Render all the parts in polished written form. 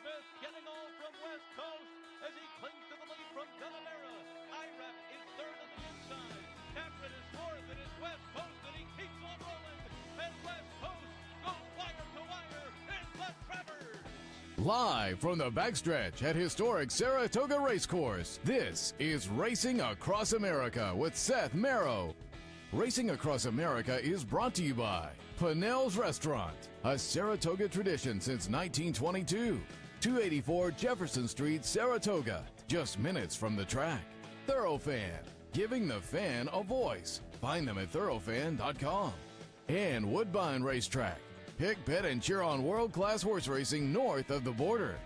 Smith getting all from West Coast as he clings to the lead from Delamera. Irep is third at the inside. Cameron is fourth and it's West Coast and he keeps on rolling. And West Coast goes wire to wire in the Travers. Live from the backstretch at historic Saratoga Racecourse, this is Racing Across America with Seth Merrow. Racing Across America is brought to you by Pinnell's Restaurant, a Saratoga tradition since 1922. 284 Jefferson Street, Saratoga, just minutes from the track. Thoroughfan, giving the fan a voice. Find them at thoroughfan.com. And Woodbine Racetrack. Pick, bet, and cheer on world-class horse racing north of the border.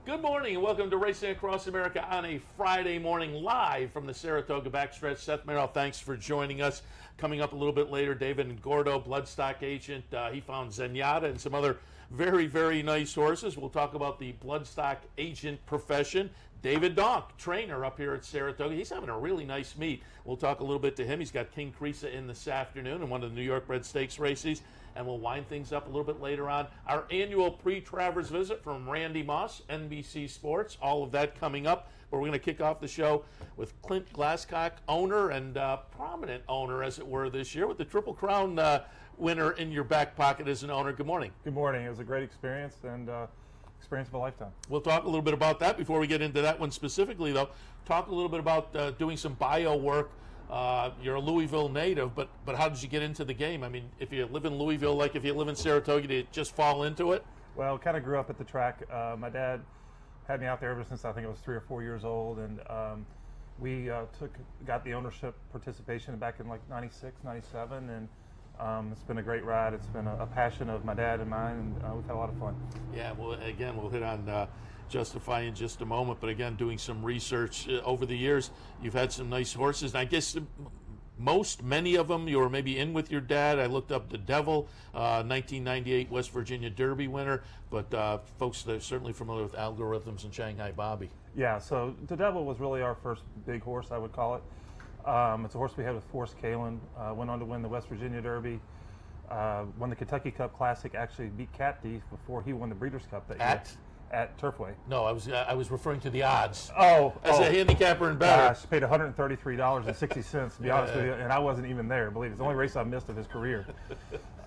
Good morning and welcome to Racing Across America on a Friday morning live from the Saratoga backstretch. Seth Merrill, thanks for joining us. Coming up a little bit later, David Gordo, bloodstock agent. He found Zenyatta and some other very, very nice horses. We'll talk about the bloodstock agent profession. David Donk, trainer up here at Saratoga. He's having a really nice meet. We'll talk a little bit to him. He's got King Creesa in this afternoon in one of the New York Bred Stakes races. And we'll wind things up a little bit later on. Our annual pre-Travers visit from Randy Moss, NBC Sports. All of that coming up. But we're going to kick off the show with Clint Glasscock, owner and prominent owner, as it were, this year, with the Triple Crown winner in your back pocket as an owner. Good morning. Good morning. It was a great experience and experience of a lifetime. We'll talk a little bit about that before we get into that one specifically, though. Talk a little bit about doing some bio work. You're a Louisville native, but how did you get into the game? I mean, if you live in Louisville, like if you live in Saratoga, did you just fall into it? Well, kind of grew up at the track. My dad had me out there ever since I think I was 3 or 4 years old, and we got the ownership participation back in like 96, 97, and it's been a great ride. It's been a passion of my dad and mine, and we've had a lot of fun. Yeah, well, again, we'll hit on Justify in just a moment, but again, doing some research over the years, you've had some nice horses, and I guess many of them you were maybe in with your dad. I looked up the Devil, 1998 West Virginia Derby winner, but folks that are certainly familiar with Algorithms and Shanghai Bobby. Yeah, so the Devil was really our first big horse, I would call it. It's a horse we had with Forrest Kalin, went on to win the West Virginia Derby, won the Kentucky Cup Classic, actually beat Cat Thief before he won the Breeders' Cup that year. At Turfway. No, I was referring to the odds. As a handicapper and better. Gosh, paid $133.60 to be honest with you, and I wasn't even there. Believe it's the only race I missed of his career.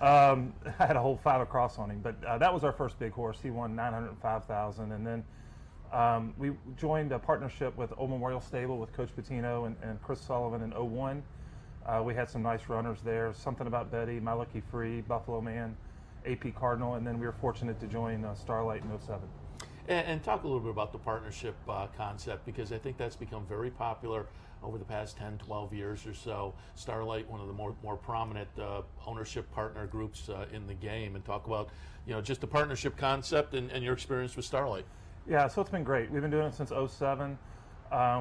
I had a whole 5 across on him, but that was our first big horse. He won $905,000, and then we joined a partnership with Old Memorial Stable with Coach Patino and Chris Sullivan in 01. We had some nice runners there. Something About Betty, My Lucky Free, Buffalo Man, AP Cardinal, and then we were fortunate to join Starlight in 07. And talk a little bit about the partnership concept, because I think that's become very popular over the past 10, 12 years or so. Starlight, one of the more prominent ownership partner groups in the game, and talk about just the partnership concept and your experience with Starlight. Yeah, so it's been great. We've been doing it since 07.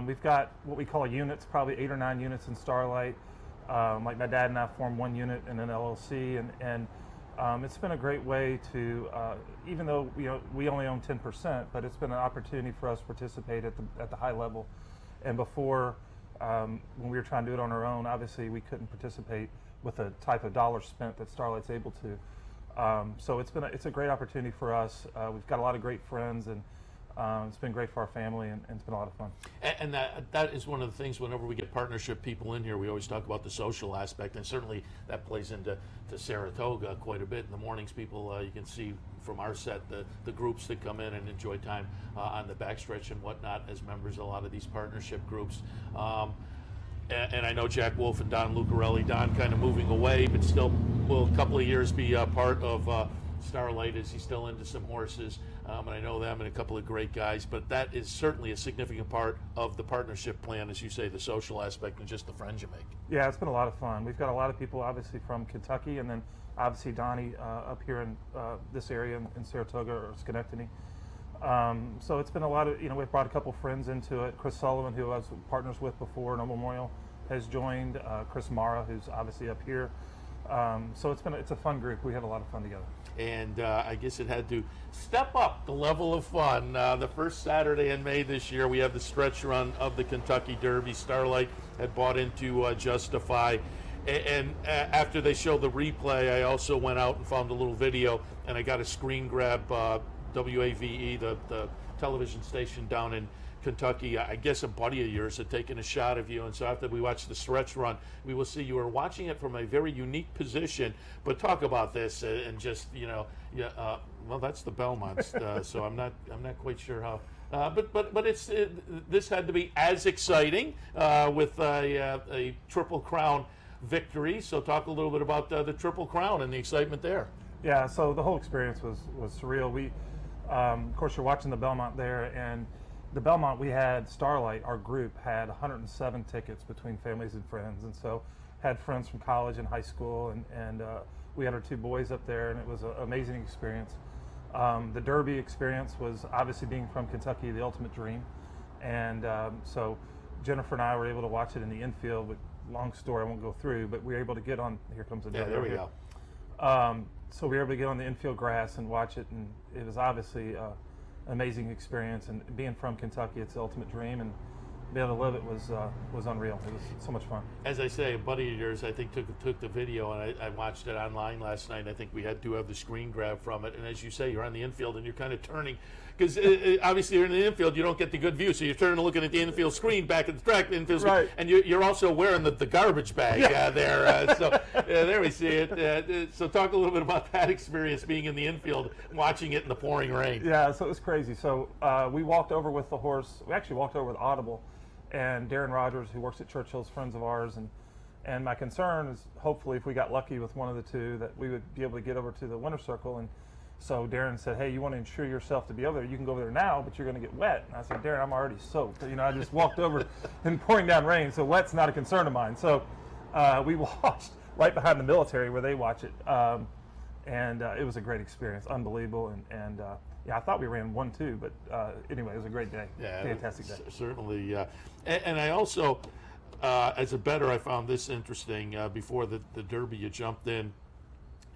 We've got what we call units, probably 8 or 9 units in Starlight. Like my dad and I formed one unit in an LLC, and it's been a great way to, even though we only own 10%, but it's been an opportunity for us to participate at the high level. And before, when we were trying to do it on our own, obviously we couldn't participate with the type of dollars spent that Starlight's able to. So it's a great opportunity for us. We've got a lot of great friends, and it's been great for our family, and it's been a lot of fun. And that is one of the things, whenever we get partnership people in here, we always talk about the social aspect, and certainly that plays into Saratoga quite a bit. In the mornings, people, you can see from our set the groups that come in and enjoy time on the backstretch and whatnot as members of a lot of these partnership groups. And I know Jack Wolf and Don Lucarelli. Don kind of moving away, but still will a couple of years be part of Starlight, as he's still into some horses, and I know them and a couple of great guys, but that is certainly a significant part of the partnership plan, as you say, the social aspect and just the friends you make. Yeah, it's been a lot of fun. We've got a lot of people obviously from Kentucky, and then obviously Donnie up here in this area in Saratoga or Schenectady. So it's been a lot of, we've brought a couple friends into it. Chris Sullivan, who I was partners with before in Old Memorial, has joined. Chris Mara, who's obviously up here. So it's a fun group. We have a lot of fun together. and I guess it had to step up the level of fun. The first Saturday in May this year, we have the stretch run of the Kentucky Derby. Starlight had bought into Justify. And after they showed the replay, I also went out and found a little video, and I got a screen grab. WAVE, the television station down in Kentucky, I guess a buddy of yours had taken a shot of you, and so after we watched the stretch run, we will see you were watching it from a very unique position. But talk about this and just well, that's the Belmonts, so I'm not quite sure how. But this had to be as exciting with a Triple Crown victory. So talk a little bit about the Triple Crown and the excitement there. Yeah, so the whole experience was surreal. We, of course, you're watching the Belmont there, and the Belmont, we had Starlight, our group, had 107 tickets between families and friends, and so had friends from college and high school, and we had our two boys up there, and it was an amazing experience. The Derby experience was obviously, being from Kentucky, the ultimate dream, and so Jennifer and I were able to watch it in the infield. With long story, I won't go through, but we were able to get on. Here comes the Derby. Yeah, there we go. So we were able to get on the infield grass and watch it, and it was obviously an amazing experience. And being from Kentucky, it's the ultimate dream, and being able to live it was unreal. It was so much fun. As I say, a buddy of yours, I think, took the video, and I watched it online last night. I think we had to have the screen grab from it. And as you say, you're on the infield, and you're kind of turning, because obviously you're in the infield, you don't get the good view, so you're turning and looking at the infield screen back at the track, infield screen, right. And you're also wearing the garbage bag there. So there we see it. So talk a little bit about that experience, being in the infield, watching it in the pouring rain. Yeah, so it was crazy. So we walked over with the horse. We actually walked over with Audible, and Darren Rogers, who works at Churchill's, friends of ours, and my concern is, hopefully, if we got lucky with one of the two, that we would be able to get over to the winner's circle. And so Darren said, "Hey, you want to insure yourself to be over there? You can go over there now, but you're going to get wet." And I said, "Darren, I'm already soaked. I just walked over in pouring down rain, so wet's not a concern of mine." So we watched right behind the military where they watch it, and it was a great experience, unbelievable, and yeah, I thought we ran 1-2, but anyway, it was a great day. Yeah, fantastic day. Certainly. And I also, as a bettor, I found this interesting. Before the Derby, you jumped in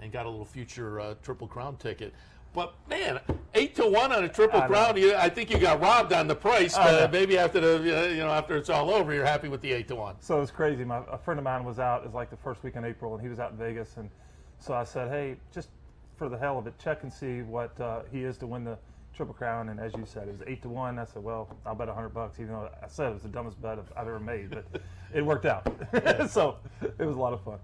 and got a little future Triple Crown ticket. But man, 8-1 on a Triple Crown. I think you got robbed on the price. Maybe after after it's all over, you're happy with the 8-1. So it's crazy. A friend of mine was out. It was like the first week in April, and he was out in Vegas, and so I said, "Hey, just for the hell of it, check and see what he is to win the Triple Crown." And as you said, it was 8-1. I said, "Well, I'll bet $100," even though I said it was the dumbest bet I've ever made, but it worked out. So it was a lot of fun.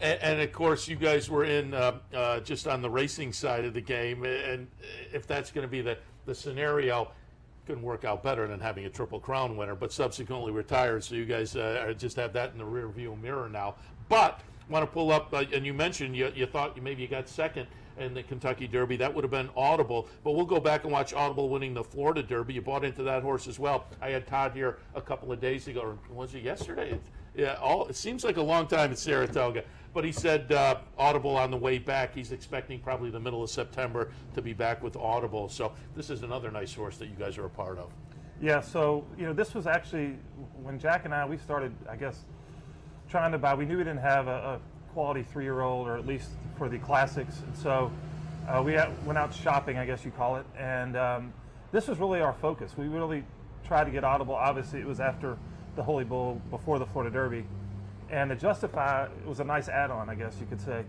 And of course, you guys were in just on the racing side of the game, and if that's going to be the scenario, couldn't work out better than having a Triple Crown winner, but subsequently retired. So you guys just have that in the rear view mirror now. But want to pull up, and you mentioned you thought maybe you got second in the Kentucky Derby. That would have been Audible, but we'll go back and watch Audible winning the Florida Derby. You bought into that horse as well. I had Todd here a couple of days ago, or was it yesterday? Yeah, it seems like a long time at Saratoga, but he said Audible on the way back. He's expecting probably the middle of September to be back with Audible. So this is another nice horse that you guys are a part of. Yeah, so this was actually when Jack and I, we started, I guess, trying to buy. We knew we didn't have a quality 3-year-old, or at least for the classics, and so we went out shopping, I guess you call it, and this was really our focus. We really tried to get Audible. Obviously, it was after the Holy Bull, before the Florida Derby, and the Justify was a nice add-on, I guess you could say.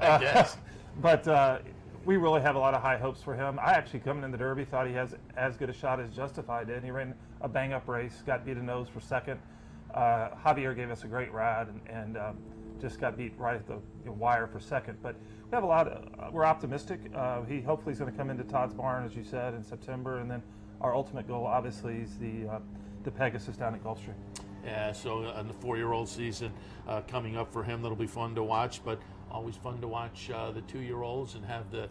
Yes. But we really have a lot of high hopes for him. I actually, coming in the Derby, thought he has as good a shot as Justify did. He ran a bang-up race, got beat a nose for second. Javier gave us a great ride, and just got beat right at the wire for second. But we have a lot of, we're optimistic. He hopefully is going to come into Todd's barn, as you said, in September, and then our ultimate goal, obviously, is the Pegasus down at Gulfstream. Yeah, so on the 4-year-old season coming up for him, that'll be fun to watch, but always fun to watch the 2-year-olds and have the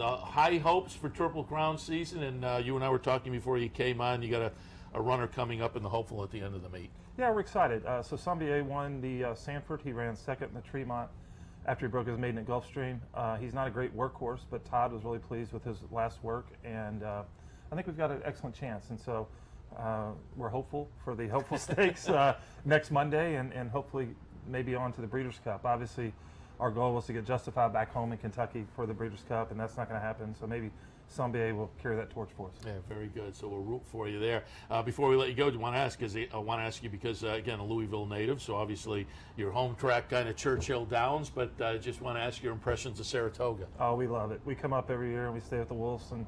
high hopes for Triple Crown season. And you and I were talking before you came on. You got a runner coming up in the hopeful at the end of the meet. Yeah, we're excited. So Sombier won the Sanford. He ran second in the Tremont after he broke his maiden at Gulfstream. He's not a great workhorse, but Todd was really pleased with his last work, and I think we've got an excellent chance. And so we're hopeful for the Hopeful Stakes next Monday, and hopefully maybe on to the Breeders' Cup. Obviously, our goal was to get Justified back home in Kentucky for the Breeders' Cup, and that's not going to happen. So maybe someday we'll carry that torch for us. Yeah, very good. So we'll root for you there. Before we let you go, I want to ask you because again, a Louisville native, so obviously your home track kind of Churchill Downs, but just want to ask your impressions of Saratoga. Oh, we love it. We come up every year and we stay at the Wolves, and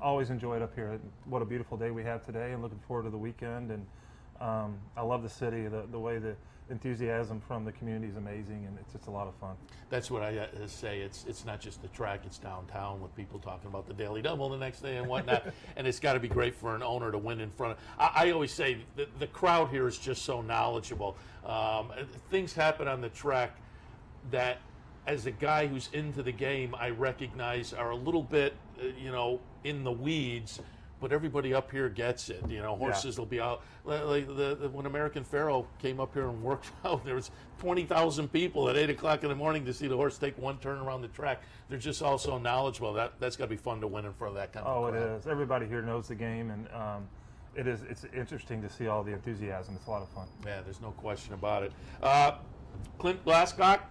always enjoy it up here. What a beautiful day we have today, and looking forward to the weekend. And I love the city. The way the enthusiasm from the community is amazing, and it's just a lot of fun. That's what I say. It's not just the track; it's downtown with people talking about the Daily Double the next day and whatnot. And it's got to be great for an owner to win in front of. I always say the crowd here is just so knowledgeable. Things happen on the track that, as a guy who's into the game, I recognize are a little bit, in the weeds. But everybody up here gets it. Horses will be out. Like when American Pharoah came up here and worked out, there was 20,000 people at 8 o'clock in the morning to see the horse take one turn around the track. They're just all so knowledgeable. That's got to be fun to win in front of that kind of crowd. Oh, it is. Everybody here knows the game, and it's interesting to see all the enthusiasm. It's a lot of fun. Yeah, there's no question about it. Clint Glasscock,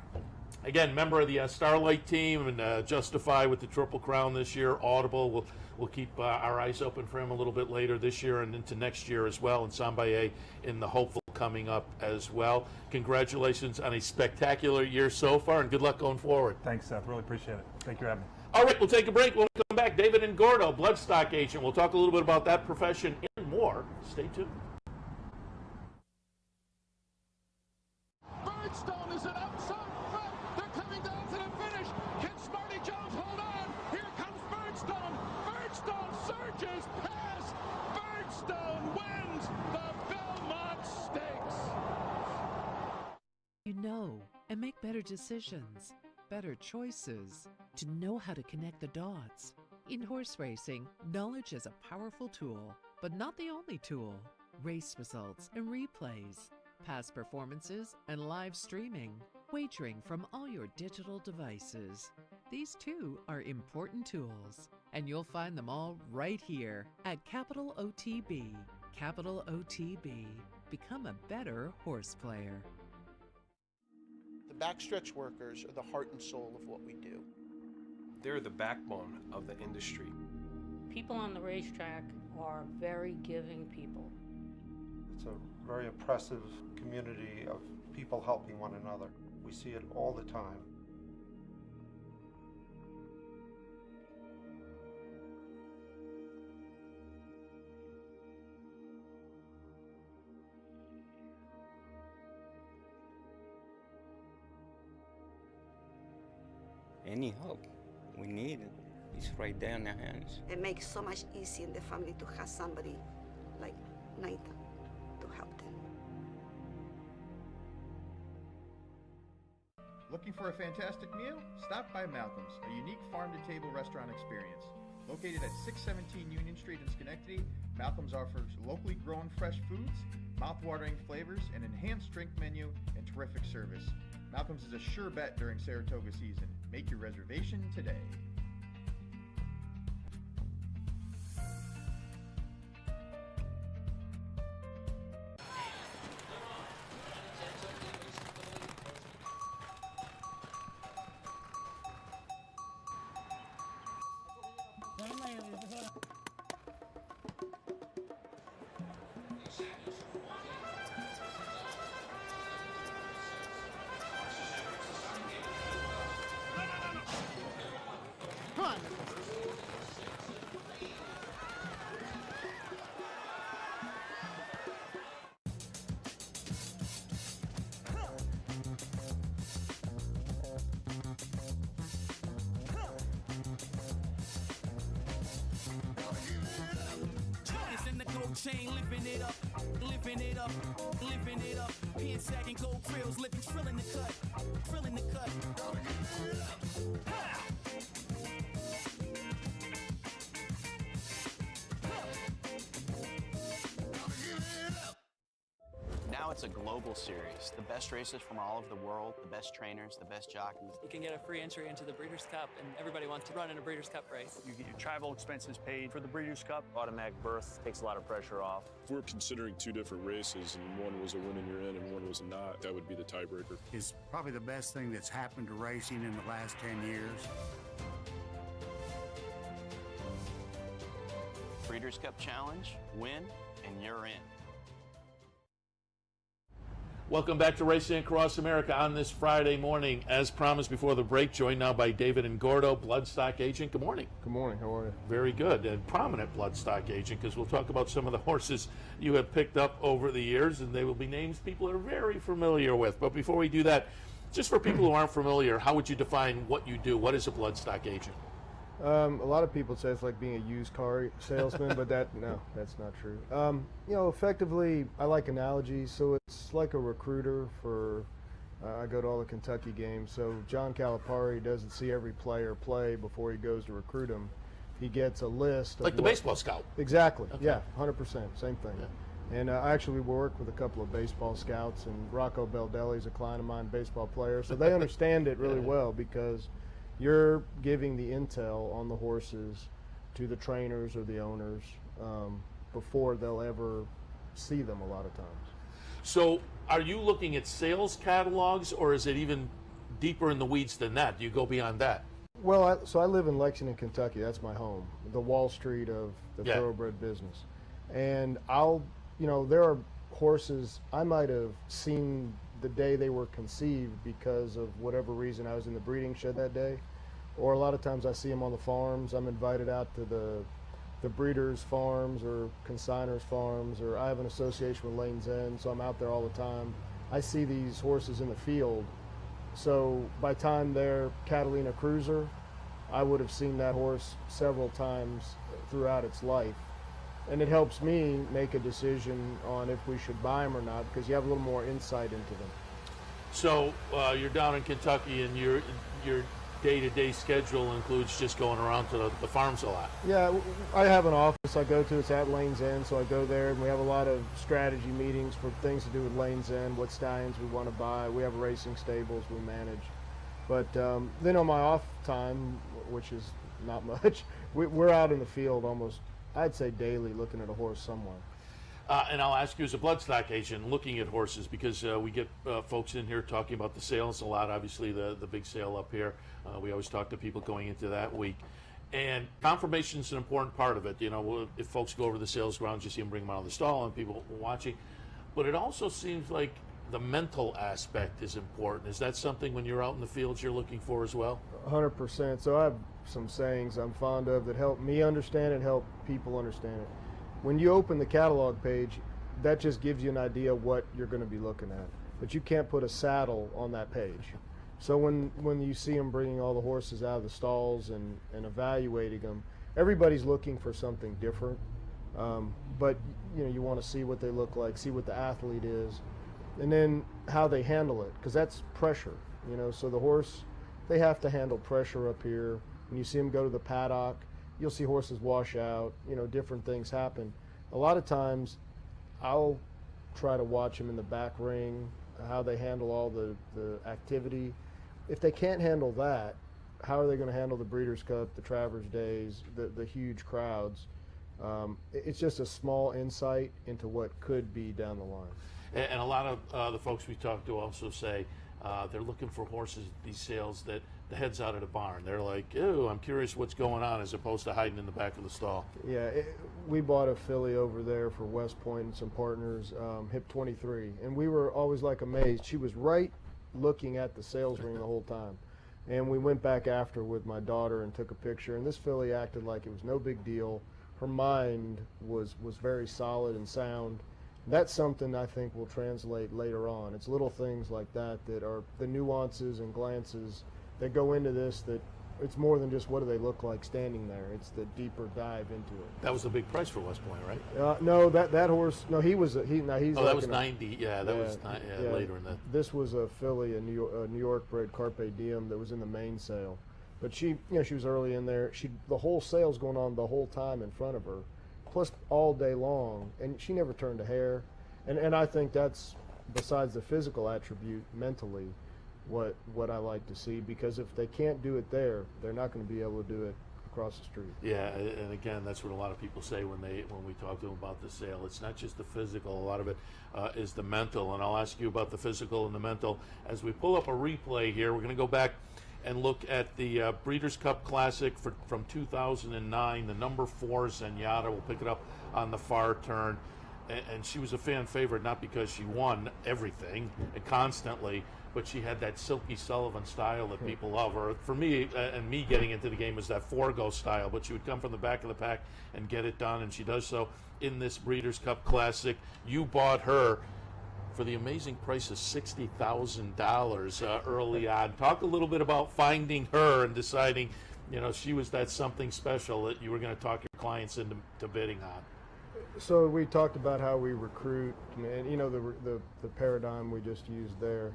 again, member of the Starlight team, and Justify with the Triple Crown this year. Audible, we'll keep our eyes open for him a little bit later this year and into next year as well, and Sambaye in the hopeful coming up as well. Congratulations on a spectacular year so far, and good luck going forward. Thanks, Seth. Really appreciate it. Thank you for having me. All right, we'll take a break. When we come back, David Ngordo, bloodstock agent. We'll talk a little bit about that profession and more. Stay tuned. Birdstone is an outside front. They're coming down to the finish. Can Smarty Jones hold on? Here comes Birdstone. Birdstone surges past. Birdstone wins the Belmont Stakes. You know, and make better decisions, better choices, to know how to connect the dots. In horse racing, knowledge is a powerful tool, but not the only tool. Race results and replays, past performances and live streaming, wagering from all your digital devices. These too are important tools, and you'll find them all right here at Capital OTB. Capital OTB. Become a better horse player. The backstretch workers are the heart and soul of what we do. They're the backbone of the industry. People on the racetrack are very giving people. It's a very oppressive community of people helping one another. We see it all the time. Any help we need is right there in their hands. It makes so much easier in the family to have somebody like Nathan to help them. Looking for a fantastic meal? Stop by Malcolm's, a unique farm-to-table restaurant experience. Located at 617 Union Street in Schenectady, Malcolm's offers locally grown fresh foods, mouth-watering flavors, an enhanced drink menu, and terrific service. Malcolm's is a sure bet during Saratoga season. Make your reservation today. Chain, lifting it up, lifting it up, lifting it up. Pin sagging gold grills, lifting, trilling the cut, trilling the cut. Now it's It's a global series. The best racers from all over the world, the best trainers, the best jockeys. You can get a free entry into the Breeders' Cup, and everybody wants to run in a Breeders' Cup race. You get your travel expenses paid for the Breeders' Cup. Automatic berth takes a lot of pressure off. If we're considering two different races and one was a win and you're in and one was not, that would be the tiebreaker. It's probably the best thing that's happened to racing in the last 10 years. Breeders' Cup Challenge, win, and you're in. Welcome back to Racing Across America on this Friday morning. As promised before the break, joined now by David Engordo, bloodstock agent. Good morning. Good morning. How are you? Very good. And prominent bloodstock agent, because we'll talk about some of the horses you have picked up over the years, and they will be names people are very familiar with. But before we do that, just for people who aren't familiar, how would you define what you do? What is a bloodstock agent? A lot of people say it's like being a used car salesman, but that's not true. Effectively, I like analogies. So it's like a recruiter for, I go to all the Kentucky games. So John Calipari doesn't see every player play before he goes to recruit him. He gets a list. Like the baseball scout. Exactly. Okay. Yeah, 100%. Same thing. Yeah. And I actually work with a couple of baseball scouts, and Rocco Baldelli is a client of mine, baseball player. So they understand it really well, because you're giving the intel on the horses to the trainers or the owners before they'll ever see them a lot of times. So are you looking at sales catalogs, or is it even deeper in the weeds than that? Do you go beyond that? Well, I live in Lexington, Kentucky. That's my home, the Wall Street of the thoroughbred business. And there are horses I might have seen the day they were conceived because of whatever reason I was in the breeding shed that day. Or a lot of times I see them on the farms. I'm invited out to the breeders' farms or consigners' farms, or I have an association with Lane's End, so I'm out there all the time. I see these horses in the field. So by the time they're Catalina Cruiser, I would have seen that horse several times throughout its life. And it helps me make a decision on if we should buy them or not, because you have a little more insight into them. So you're down in Kentucky, and your day-to-day schedule includes just going around to the farms a lot. Yeah, I have an office I go to. It's at Lane's End, so I go there, and we have a lot of strategy meetings for things to do with Lane's End, what stallions we want to buy. We have racing stables we manage. But then on my off time, which is not much, we're out in the field almost, I'd say daily, looking at a horse somewhere. And I'll ask you, as a bloodstock agent, looking at horses, because we get folks in here talking about the sales a lot. Obviously, the big sale up here, we always talk to people going into that week. And confirmation is an important part of it. If folks go over the sales grounds, you see them bring them out of the stall and people watching. But it also seems like the mental aspect is important. Is that something when you're out in the fields you're looking for as well? 100%. So I have some sayings I'm fond of that help me understand it, help people understand it. When you open the catalog page, that just gives you an idea what you're going to be looking at. But you can't put a saddle on that page. So when you see them bringing all the horses out of the stalls and evaluating them, everybody's looking for something different. But you want to see what they look like, see what the athlete is, and then how they handle it, because that's pressure. So the horse, they have to handle pressure up here. When you see them go to the paddock, you'll see horses wash out, different things happen. A lot of times I'll try to watch them in the back ring, how they handle all the activity. If they can't handle that, how are they going to handle the Breeders' Cup, the Travers Days, the huge crowds? It's just a small insight into what could be down the line. And a lot of the folks we talk to also say they're looking for horses at these sales that the head's out of the barn. They're like, "Ew, I'm curious what's going on," as opposed to hiding in the back of the stall. Yeah, we bought a filly over there for West Point and some partners, Hip 23, and we were always like amazed. She was right looking at the sales ring the whole time. And we went back after with my daughter and took a picture, and this filly acted like it was no big deal. Her mind was very solid and sound. That's something I think will translate later on. It's little things like that are the nuances and glances that go into this, that it's more than just what do they look like standing there. It's the deeper dive into it. That was the big price for West Point, right? No, that horse. No, he's. Oh, that was 90. Yeah, that was later in the. This was a filly, a New York bred Carpe Diem that was in the main sale, but she was early in there. The whole sale's going on the whole time in front of her, plus all day long, and she never turned a hair, and I think that's besides the physical attribute, mentally, what I like to see, because if they can't do it there, they're not going to be able to do it across the street. Yeah, and again, that's what a lot of people say when we talk to them about the sale. It's not just the physical; a lot of it is the mental. And I'll ask you about the physical and the mental as we pull up a replay here. We're going to go back and look at the Breeders' Cup Classic from 2009. The number 4 Zenyatta. We'll pick it up on the far turn. And she was a fan favorite, not because she won everything and constantly, but she had that Silky Sullivan style that people love. Or for me, and me getting into the game, was that Forgo style. But she would come from the back of the pack and get it done, and she does so in this Breeders' Cup Classic. You bought her for the amazing price of $60,000 early on. Talk a little bit about finding her and deciding, she was that something special that you were going to talk your clients into bidding on. So we talked about how we recruit, and the paradigm we just used there.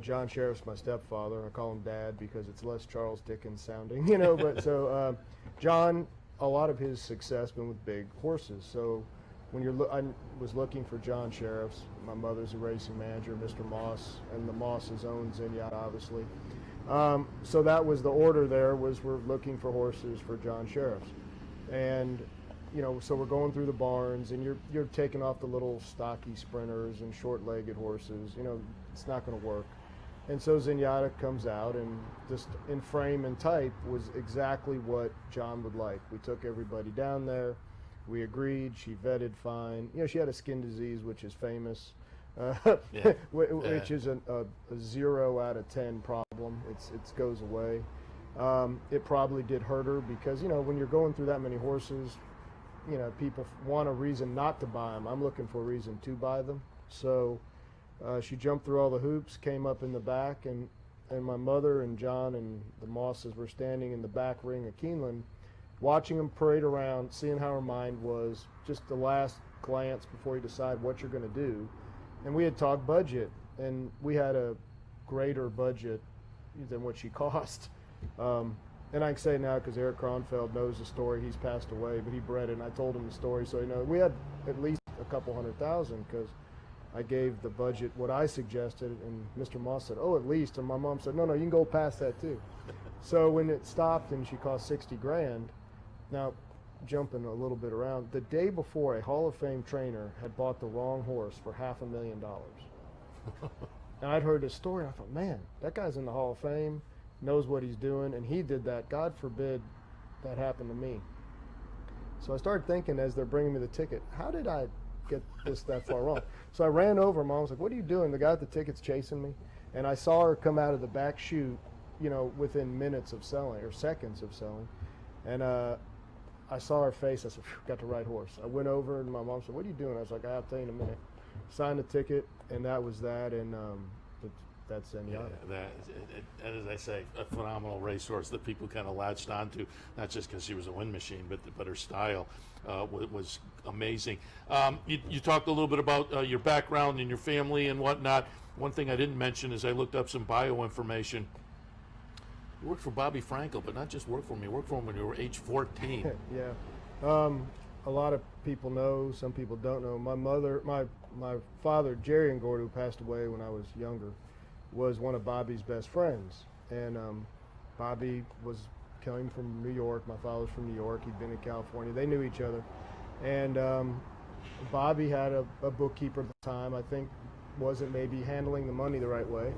John Sheriff's my stepfather. I call him Dad because it's less Charles Dickens sounding, But so John, a lot of his success been with big horses. So when I was looking for John Sheriff's, my mother's a racing manager, Mr. Moss, and the Mosses own Zenyatta, obviously. So that was the order. There was we're looking for horses for John Sheriff's, and so we're going through the barns, and you're taking off the little stocky sprinters and short-legged horses. It's not going to work. And so Zenyatta comes out, and just in frame and type was exactly what John would like. We took everybody down there. We agreed. She vetted fine. She had a skin disease, which is famous, which is a 0 out of 10 problem. It goes away. It probably did hurt her because, when you're going through that many horses, people want a reason not to buy them. I'm looking for a reason to buy them. So she jumped through all the hoops, came up in the back, and my mother and John and the Mosses were standing in the back ring of Keeneland, watching them parade around, seeing how her mind was, just the last glance before you decide what you're going to do. And we had talked budget, and we had a greater budget than what she cost. And I can say now because Eric Kronfeld knows the story. He's passed away, but he bred it, and I told him the story. So, we had at least a couple $100,000 because I gave the budget what I suggested, and Mr. Moss said, "Oh, at least." And my mom said, "No, you can go past that too." So when it stopped and she cost 60 grand, now jumping a little bit around, the day before a Hall of Fame trainer had bought the wrong horse for $500,000. And I'd heard this story, and I thought, man, that guy's in the Hall of Fame, knows what he's doing, and he did that. God forbid that happened to me. So I started thinking as they're bringing me the ticket, how did I get this that far wrong? So I ran over. Mom was like, "What are you doing?" The guy at the ticket's chasing me, and I saw her come out of the back chute, within minutes of selling or seconds of selling, and I saw her face. I said, "Got the right horse." I went over, and my mom said, "What are you doing?" I was like, "I'll tell you in a minute." Signed the ticket, and that was that, and that's Zenyatta. And as I say, a phenomenal racehorse that people kind of latched onto, not just because she was a wind machine, but her style was amazing. You talked a little bit about your background and your family and whatnot. One thing I didn't mention is I looked up some bio information. You worked for Bobby Frankel, but not just worked for him. You worked for him when you were age 14. Yeah. A lot of people know, some people don't know. My father, Jerry Ngordo, who passed away when I was younger, was one of Bobby's best friends. And Bobby came from New York. My father's from New York. He'd been in California. They knew each other. And Bobby had a bookkeeper at the time, I think wasn't maybe handling the money the right way.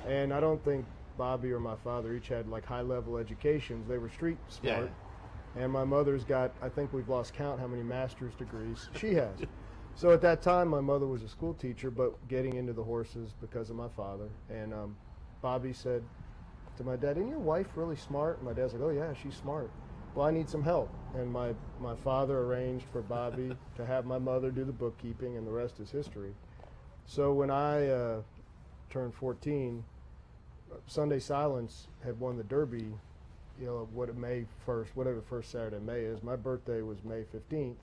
And I don't think Bobby or my father each had like high-level educations. They were street smart. Yeah. And my mother's got, I think we've lost count how many master's degrees she has. So at that time, my mother was a school teacher, but getting into the horses because of my father. And Bobby said to my dad, "Isn't your wife really smart?" And my dad's like, "Oh yeah, she's smart. Well, I need some help." And my father arranged for Bobby to have my mother do the bookkeeping, and the rest is history. So when I turned 14, Sunday Silence had won the Derby, May 1st, whatever the first Saturday in May is. My birthday was May 15th.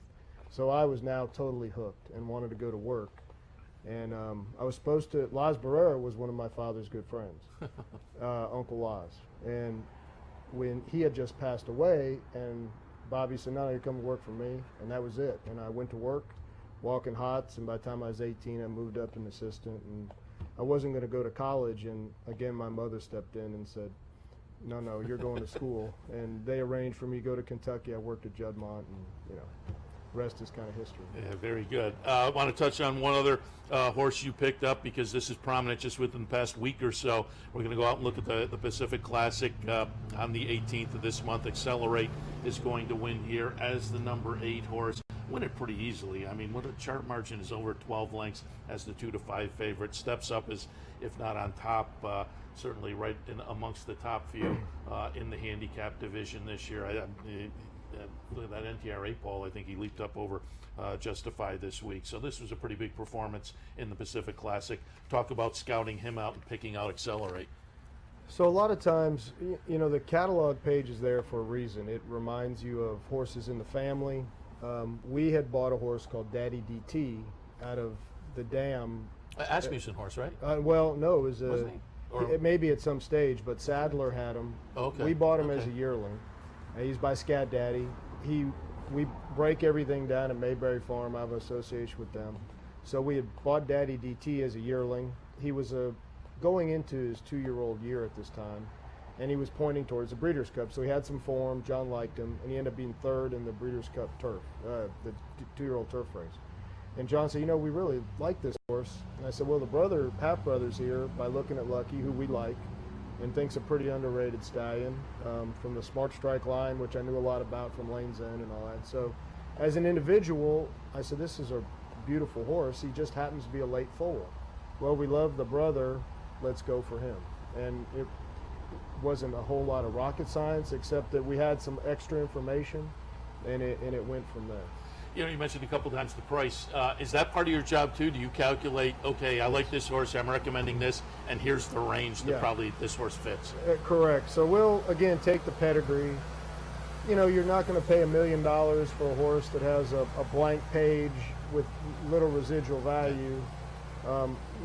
So I was now totally hooked and wanted to go to work. And I was supposed to, Laz Barrera was one of my father's good friends, Uncle Laz. And when he had just passed away, and Bobby said, "No, you come to work for me," and that was it. And I went to work, walking hots, and by the time I was 18, I moved up an assistant, and I wasn't going to go to college, and again, my mother stepped in and said, no, you're going to school, and they arranged for me to go to Kentucky. I worked at Juddmonte, and, you know, rest is kind of history. Yeah, very good. I want to touch on one other horse you picked up, because this is prominent just within the past week or so. We're going to go out and look at the Pacific Classic on the 18th of this month. Accelerate is going to win here as the number 8 horse. Win it pretty easily. I mean, what a chart margin is over 12 lengths as the 2-5 favorite. Steps up as, if not on top, certainly right in amongst the top few in the handicap division this year. Look at that NTRA poll. I think he leaped up over Justify this week. So this was a pretty big performance in the Pacific Classic. Talk about scouting him out and picking out Accelerate. So a lot of times, you know, the catalog page is there for a reason. It reminds you of horses in the family. We had bought a horse called Daddy DT out of the dam. Asmussen horse, right? Well, no, it was maybe at some stage, but Sadler had him. Okay. We bought him as a yearling. He's by Scat Daddy. We break everything down at Mayberry Farm. I have an association with them. So we had bought Daddy DT as a yearling. He was going into his 2-year-old year at this time, and he was pointing towards the Breeders' Cup. So he had some form. John liked him, and he ended up being 3rd in the Breeders' Cup turf, the 2-year-old turf race. And John said, you know, we really like this horse. And I said, well, the Papp brothers here, by looking at Lucky, who we like, and thinks a pretty underrated stallion from the Smart Strike line, which I knew a lot about from Lane's End and all that. So as an individual, I said, this is a beautiful horse. He just happens to be a late foal. Well, we love the brother. Let's go for him. And it wasn't a whole lot of rocket science, except that we had some extra information, and it went from there. You know, you mentioned a couple times the price. Is that part of your job too? Do you calculate, okay, I like this horse, I'm recommending this, and here's the range that probably this horse fits? Correct. So we'll, again, take the pedigree. You know, you're not going to pay $1 million for a horse that has a blank page with little residual value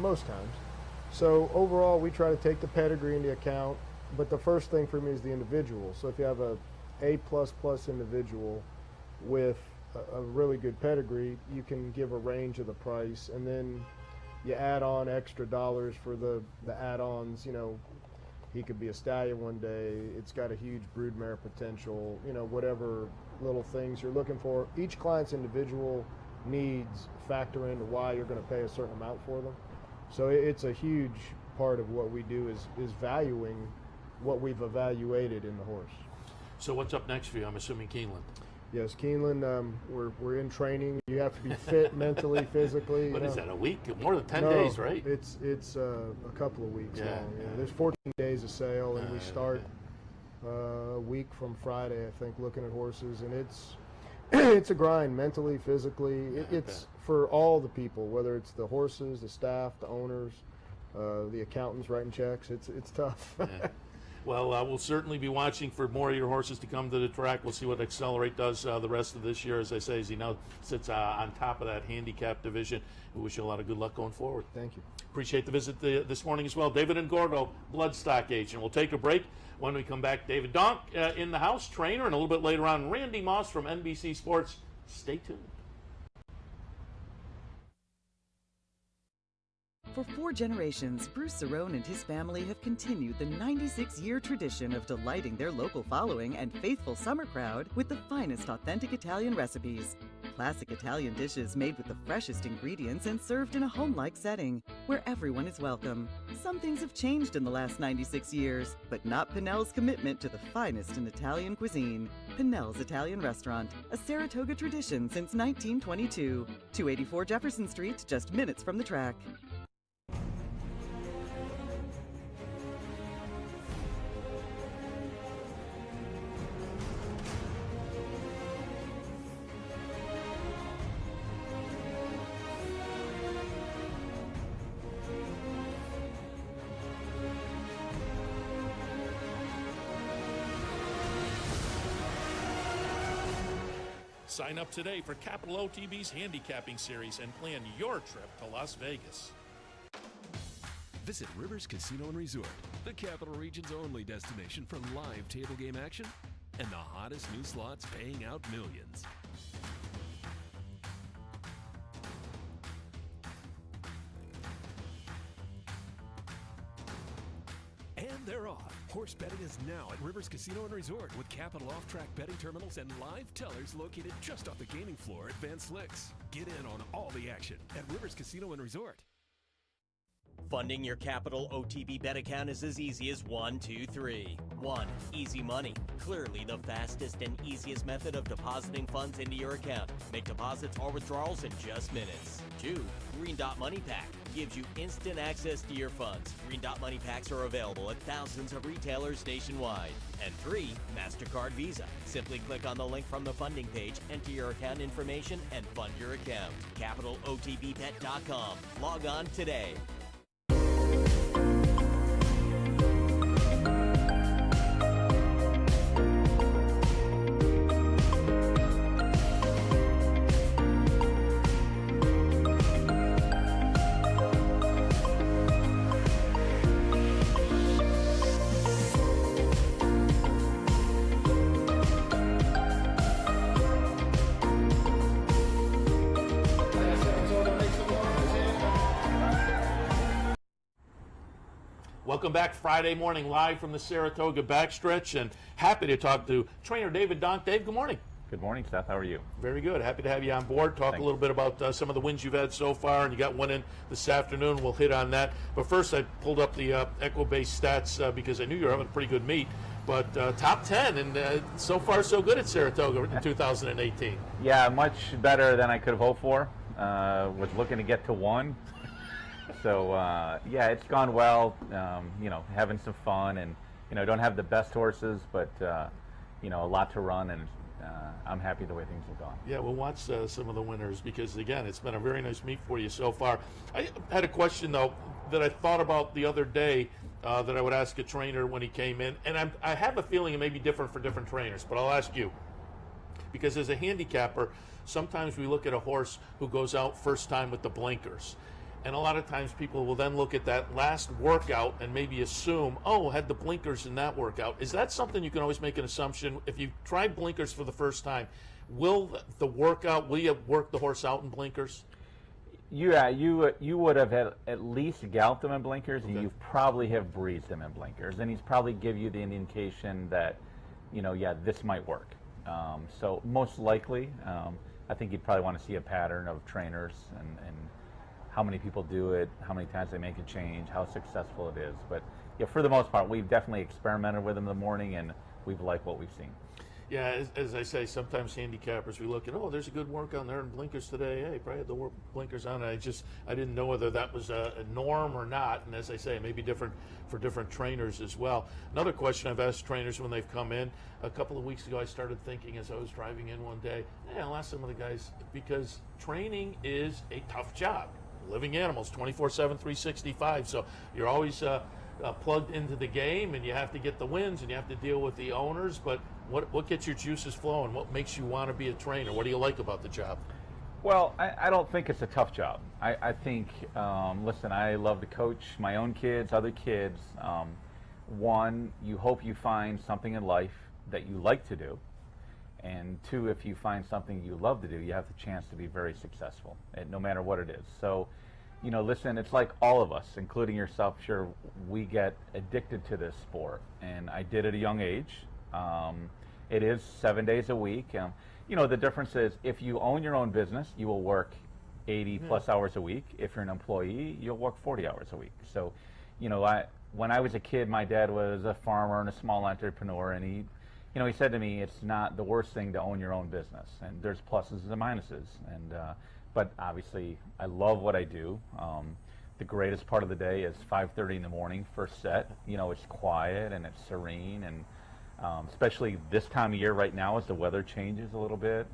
most times. So overall, we try to take the pedigree into account, but the first thing for me is the individual. So if you have a A++ individual with a really good pedigree, you can give a range of the price, and then you add on extra dollars for the add-ons. You know, he could be a stallion one day. It's got a huge broodmare potential. You know, whatever little things you're looking for. Each client's individual needs factor into why you're going to pay a certain amount for them. So it's a huge part of what we do is valuing what we've evaluated in the horse. So what's up next for you? I'm assuming Keeneland. Yes, Keeneland, we're in training. You have to be fit mentally, physically. What is that, a week? More than 10 days, right? It's a couple of weeks long. Yeah. There's 14 days of sale, and we start a week from Friday, I think, looking at horses. And it's a grind mentally, physically. It's for all the people, whether it's the horses, the staff, the owners, the accountants writing checks. It's tough. Well, we'll certainly be watching for more of your horses to come to the track. We'll see what Accelerate does the rest of this year, as I say, as he now sits on top of that handicap division. We wish you a lot of good luck going forward. Thank you. Appreciate the visit this morning as well. David Ngordo, Bloodstock agent. We'll take a break. When we come back, David Donk in the house, trainer, and a little bit later on, Randy Moss from NBC Sports. Stay tuned. For 4 generations, Bruce Cerrone and his family have continued the 96-year tradition of delighting their local following and faithful summer crowd with the finest authentic Italian recipes. Classic Italian dishes made with the freshest ingredients and served in a home-like setting where everyone is welcome. Some things have changed in the last 96 years, but not Pinnell's commitment to the finest in Italian cuisine. Pinnell's Italian Restaurant, a Saratoga tradition since 1922. 284 Jefferson Street, just minutes from the track. Sign up today for Capital OTB's handicapping series and plan your trip to Las Vegas. Visit Rivers Casino and Resort, the Capital Region's only destination for live table game action and the hottest new slots paying out millions. they're off. Horse betting is now at Rivers Casino and Resort with Capital off-track betting terminals and live tellers located just off the gaming floor at Van Slyck's. Get in on all the action at Rivers Casino and Resort. Funding your Capital OTB bet account is as easy as 1, 2, 3. 1. Easy Money. Clearly the fastest and easiest method of depositing funds into your account. Make deposits or withdrawals in just minutes. 2. Green Dot Money Pack. Gives you instant access to your funds. Green Dot Money Packs are available at thousands of retailers nationwide. And 3. MasterCard Visa. Simply click on the link from the funding page, enter your account information, and fund your account. CapitalOTBBet.com. Log on today. Welcome back Friday morning live from the Saratoga backstretch, and happy to talk to trainer David Donk. Dave, good morning. Good morning, Seth. How are you? Very good. Happy to have you on board. Talk a little bit about some of the wins you've had so far, and you got one in this afternoon. We'll hit on that. But first, I pulled up the Equibase stats because I knew you were having a pretty good meet. But top 10, and so far so good at Saratoga in 2018. Yeah, much better than I could have hoped for. Was looking to get to 1. So, yeah, it's gone well, you know, having some fun, and, you know, don't have the best horses, but, you know, a lot to run, and I'm happy the way things have gone. Yeah, we'll watch some of the winners because, again, it's been a very nice meet for you so far. I had a question, though, that I thought about the other day that I would ask a trainer when he came in, and I have a feeling it may be different for different trainers, but I'll ask you. Because as a handicapper, sometimes we look at a horse who goes out first time with the blinkers. And a lot of times people will then look at that last workout and maybe assume, oh, had the blinkers in that workout. Is that something you can always make an assumption? If you try blinkers for the first time, will you work the horse out in blinkers? Yeah, you would have at least galloped him in blinkers, and you probably have breezed him in blinkers. And he's probably give you the indication that, you know, yeah, this might work. So most likely, I think you'd probably want to see a pattern of trainers and how many people do it, how many times they make a change, how successful it is. But yeah, for the most part, we've definitely experimented with them in the morning, and we've liked what we've seen. Yeah, as I say, sometimes handicappers, we look at, oh, there's a good workout there in blinkers today. Hey, probably had the blinkers on. I didn't know whether that was a norm or not. And as I say, it may be different for different trainers as well. Another question I've asked trainers when they've come in, a couple of weeks ago, I started thinking as I was driving in one day, I'll ask some of the guys, because training is a tough job. Living animals, 24/7, 365. So you're always plugged into the game, and you have to get the wins, and you have to deal with the owners. But what gets your juices flowing? What makes you want to be a trainer? What do you like about the job? Well, I don't think it's a tough job. I think, listen, I love to coach my own kids, other kids. One, you hope you find something in life that you like to do. And 2, if you find something you love to do, you have the chance to be very successful, no matter what it is. So, you know, listen, it's like all of us, including yourself, sure, we get addicted to this sport. And I did at a young age. It is 7 days a week. You know, the difference is if you own your own business, you will work 80 plus hours a week. If you're an employee, you'll work 40 hours a week. So, you know, when I was a kid, my dad was a farmer and a small entrepreneur, and he said to me, it's not the worst thing to own your own business, and there's pluses and minuses. And but obviously, I love what I do. The greatest part of the day is 5:30 in the morning, first set. You know, it's quiet and it's serene, and especially this time of year right now as the weather changes a little bit.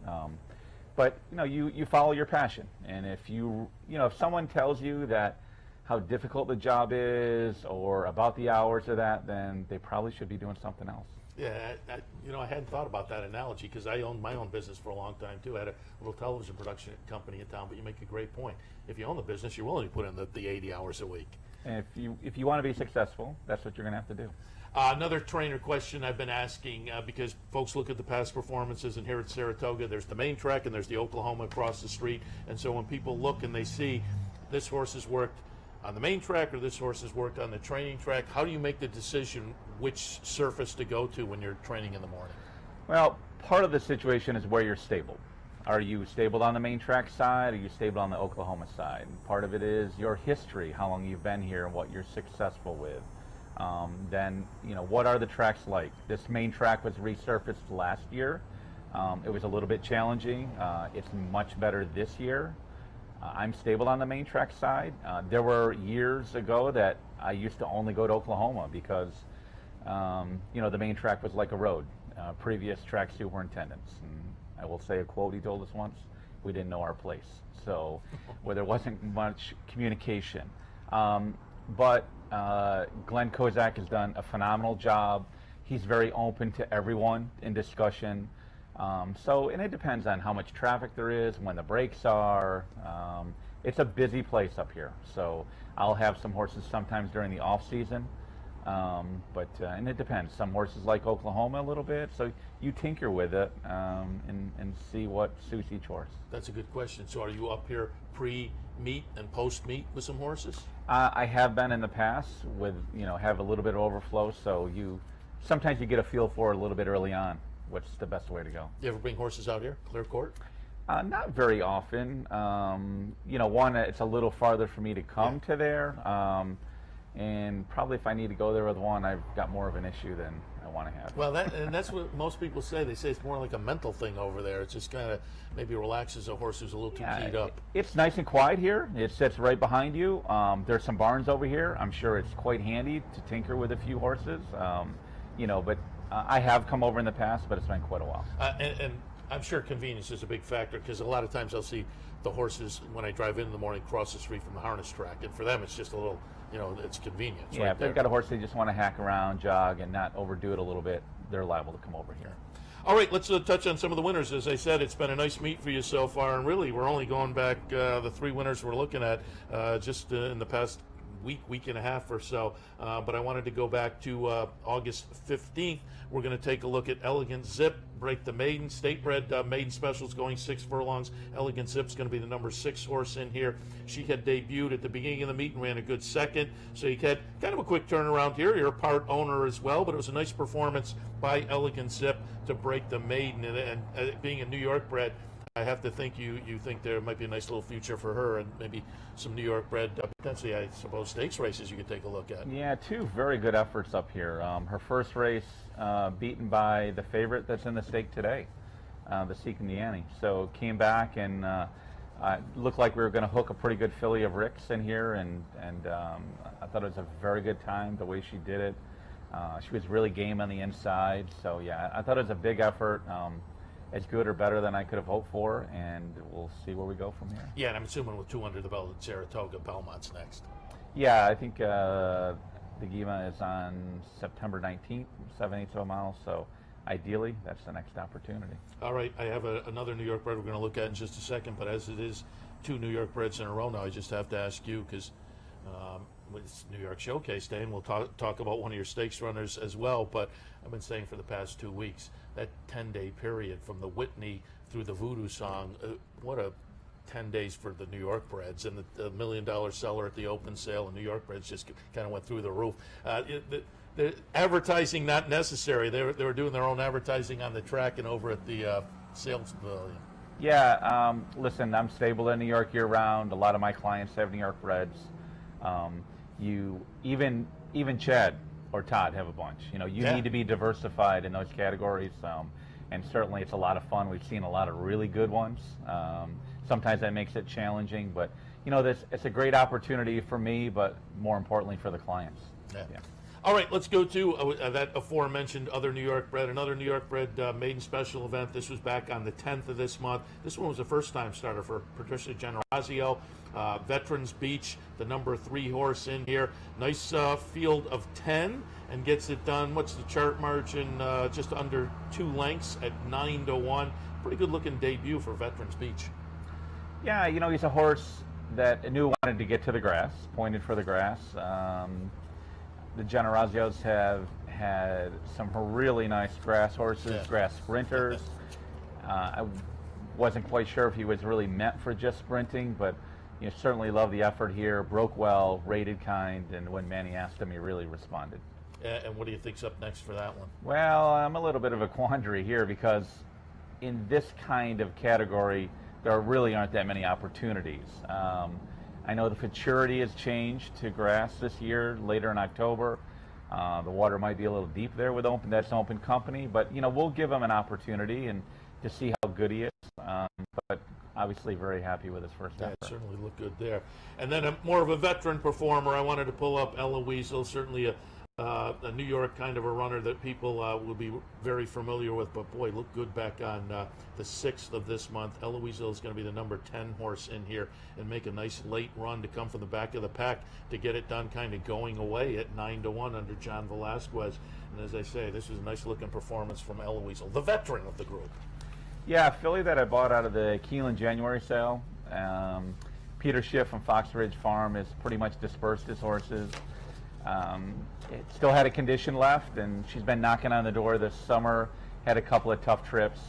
But you know, you follow your passion, and if if someone tells you that how difficult the job is or about the hours of that, then they probably should be doing something else. Yeah, I hadn't thought about that analogy because I owned my own business for a long time too. I had a little television production company in town, but you make a great point. If you own the business, you're willing to put in the 80 hours a week. And if you want to be successful, that's what you're going to have to do. Another trainer question I've been asking because folks look at the past performances, and here at Saratoga, there's the main track and there's the Oklahoma across the street. And so when people look and they see this horse has worked on the main track, or this horse has worked on the training track? How do you make the decision which surface to go to when you're training in the morning? Well, part of the situation is where you're stable. Are you stable on the main track side? Are you stable on the Oklahoma side? And part of it is your history, how long you've been here and what you're successful with. Then, what are the tracks like? This main track was resurfaced last year. It was a little bit challenging. It's much better this year. I'm stable on the main track side. There were years ago that I used to only go to Oklahoma because, the main track was like a road. Previous track superintendents. And I will say a quote he told us once: we didn't know our place. So where there wasn't much communication. But Glenn Kozak has done a phenomenal job. He's very open to everyone in discussion. And it depends on how much traffic there is, when the breaks are. It's a busy place up here. So I'll have some horses sometimes during the off season. And it depends. Some horses like Oklahoma a little bit, so you tinker with it and see what suits each horse. That's a good question. So are you up here pre-meet and post-meet with some horses? I have been in the past with, have a little bit of overflow, so sometimes you get a feel for it a little bit early on, what's the best way to go. You ever bring horses out here, Clear Court? Not very often. One, it's a little farther for me to come to there. And probably if I need to go there with one, I've got more of an issue than I want to have. Well, that's what most people say. They say it's more like a mental thing over there. It's just kind of maybe relaxes a horse who's a little too keyed up. It's nice and quiet here. It sits right behind you. There's some barns over here. I'm sure it's quite handy to tinker with a few horses. But I have come over in the past, but it's been quite a while. And I'm sure convenience is a big factor, because a lot of times I'll see the horses when I drive in the morning cross the street from the harness track, and for them it's just a little, it's convenience. Yeah, right if they've got a horse they just want to hack around, jog, and not overdo it a little bit, they're liable to come over here. All right, let's touch on some of the winners. As I said, it's been a nice meet for you so far, and really we're only going back the 3 winners we're looking at just in the past week and a half or so. But I wanted to go back to August 15th. We're going to take a look at Elegant Zip, break the maiden, state-bred maiden specials going 6 furlongs. Elegant Zip's going to be the number 6 horse in here. She had debuted at the beginning of the meet and ran a good second. So you had kind of a quick turnaround here. You're a part owner as well, but it was a nice performance by Elegant Zip to break the maiden. And being a New York bred, I have to think you think there might be a nice little future for her, and maybe some New York bred, potentially, I suppose, stakes races you could take a look at. Yeah, 2 very good efforts up here. Her first race beaten by the favorite that's in the stake today, the Seeking the Annie. So came back and looked like we were going to hook a pretty good filly of Rick's in here, and I thought it was a very good time the way she did it. She was really game on the inside. So yeah, I thought it was a big effort. As good or better than I could have hoped for, and we'll see where we go from here. Yeah, and I'm assuming with 2 under the belt at Saratoga, Belmont's next. Yeah, I think the GEMA is on September 19th, 7/8 of a mile, so ideally that's the next opportunity. All right, I have another New York bred we're going to look at in just a second, but as it is 2 New York breds in a row now, I just have to ask you, because it's New York Showcase Day, and we'll talk about one of your stakes runners as well, but I've been saying for the past 2 weeks, that 10-day period from the Whitney through the Voodoo Song, what a 10 days for the New York breds, and the $1 million seller at the open sale, and New York breds just kind of went through the roof. The advertising not necessary. They were doing their own advertising on the track and over at the sales pavilion. Yeah, listen, I'm stable in New York year-round. A lot of my clients have New York breds. Even Chad or Todd have a bunch. You need to be diversified in those categories, and certainly it's a lot of fun. We've seen a lot of really good ones. Sometimes that makes it challenging, but it's a great opportunity for me, but more importantly for the clients. Yeah. All right, let's go to that aforementioned other New York bred, another New York bred maiden special event. This was back on the 10th of this month. This one was a first-time starter for Patricia Generazio. Veterans Beach, the number 3 horse in here. Nice field of 10, and gets it done. What's the chart margin? Just under 2 lengths at 9-1. Pretty good-looking debut for Veterans Beach. Yeah, he's a horse that knew wanted to get to the grass, pointed for the grass. The Generazios have had some really nice grass horses, grass sprinters. I wasn't quite sure if he was really meant for just sprinting, but certainly love the effort here. Broke well, rated kind, and when Manny asked him, he really responded. And what do you think's up next for that one? Well, I'm a little bit of a quandary here because in this kind of category, there really aren't that many opportunities. I know the futurity has changed to grass this year, later in October. The water might be a little deep there with open. That's an open company, but we'll give him an opportunity and to see how good he is. But obviously, very happy with his first effort. It certainly looked good there. And then more of a veteran performer. I wanted to pull up Ella Weasel, certainly a New York kind of a runner that people will be very familiar with, but boy, looked good back on the 6th of this month. Ella Weasel is going to be the number 10 horse in here and make a nice late run to come from the back of the pack to get it done kind of going away at 9-1 under John Velasquez. And as I say, this was a nice looking performance from Ella Weasel, the veteran of the group. Yeah, filly that I bought out of the Keeneland January sale. Peter Schiff from Fox Ridge Farm has pretty much dispersed his horses. It still had a condition left, and she's been knocking on the door this summer. Had a couple of tough trips.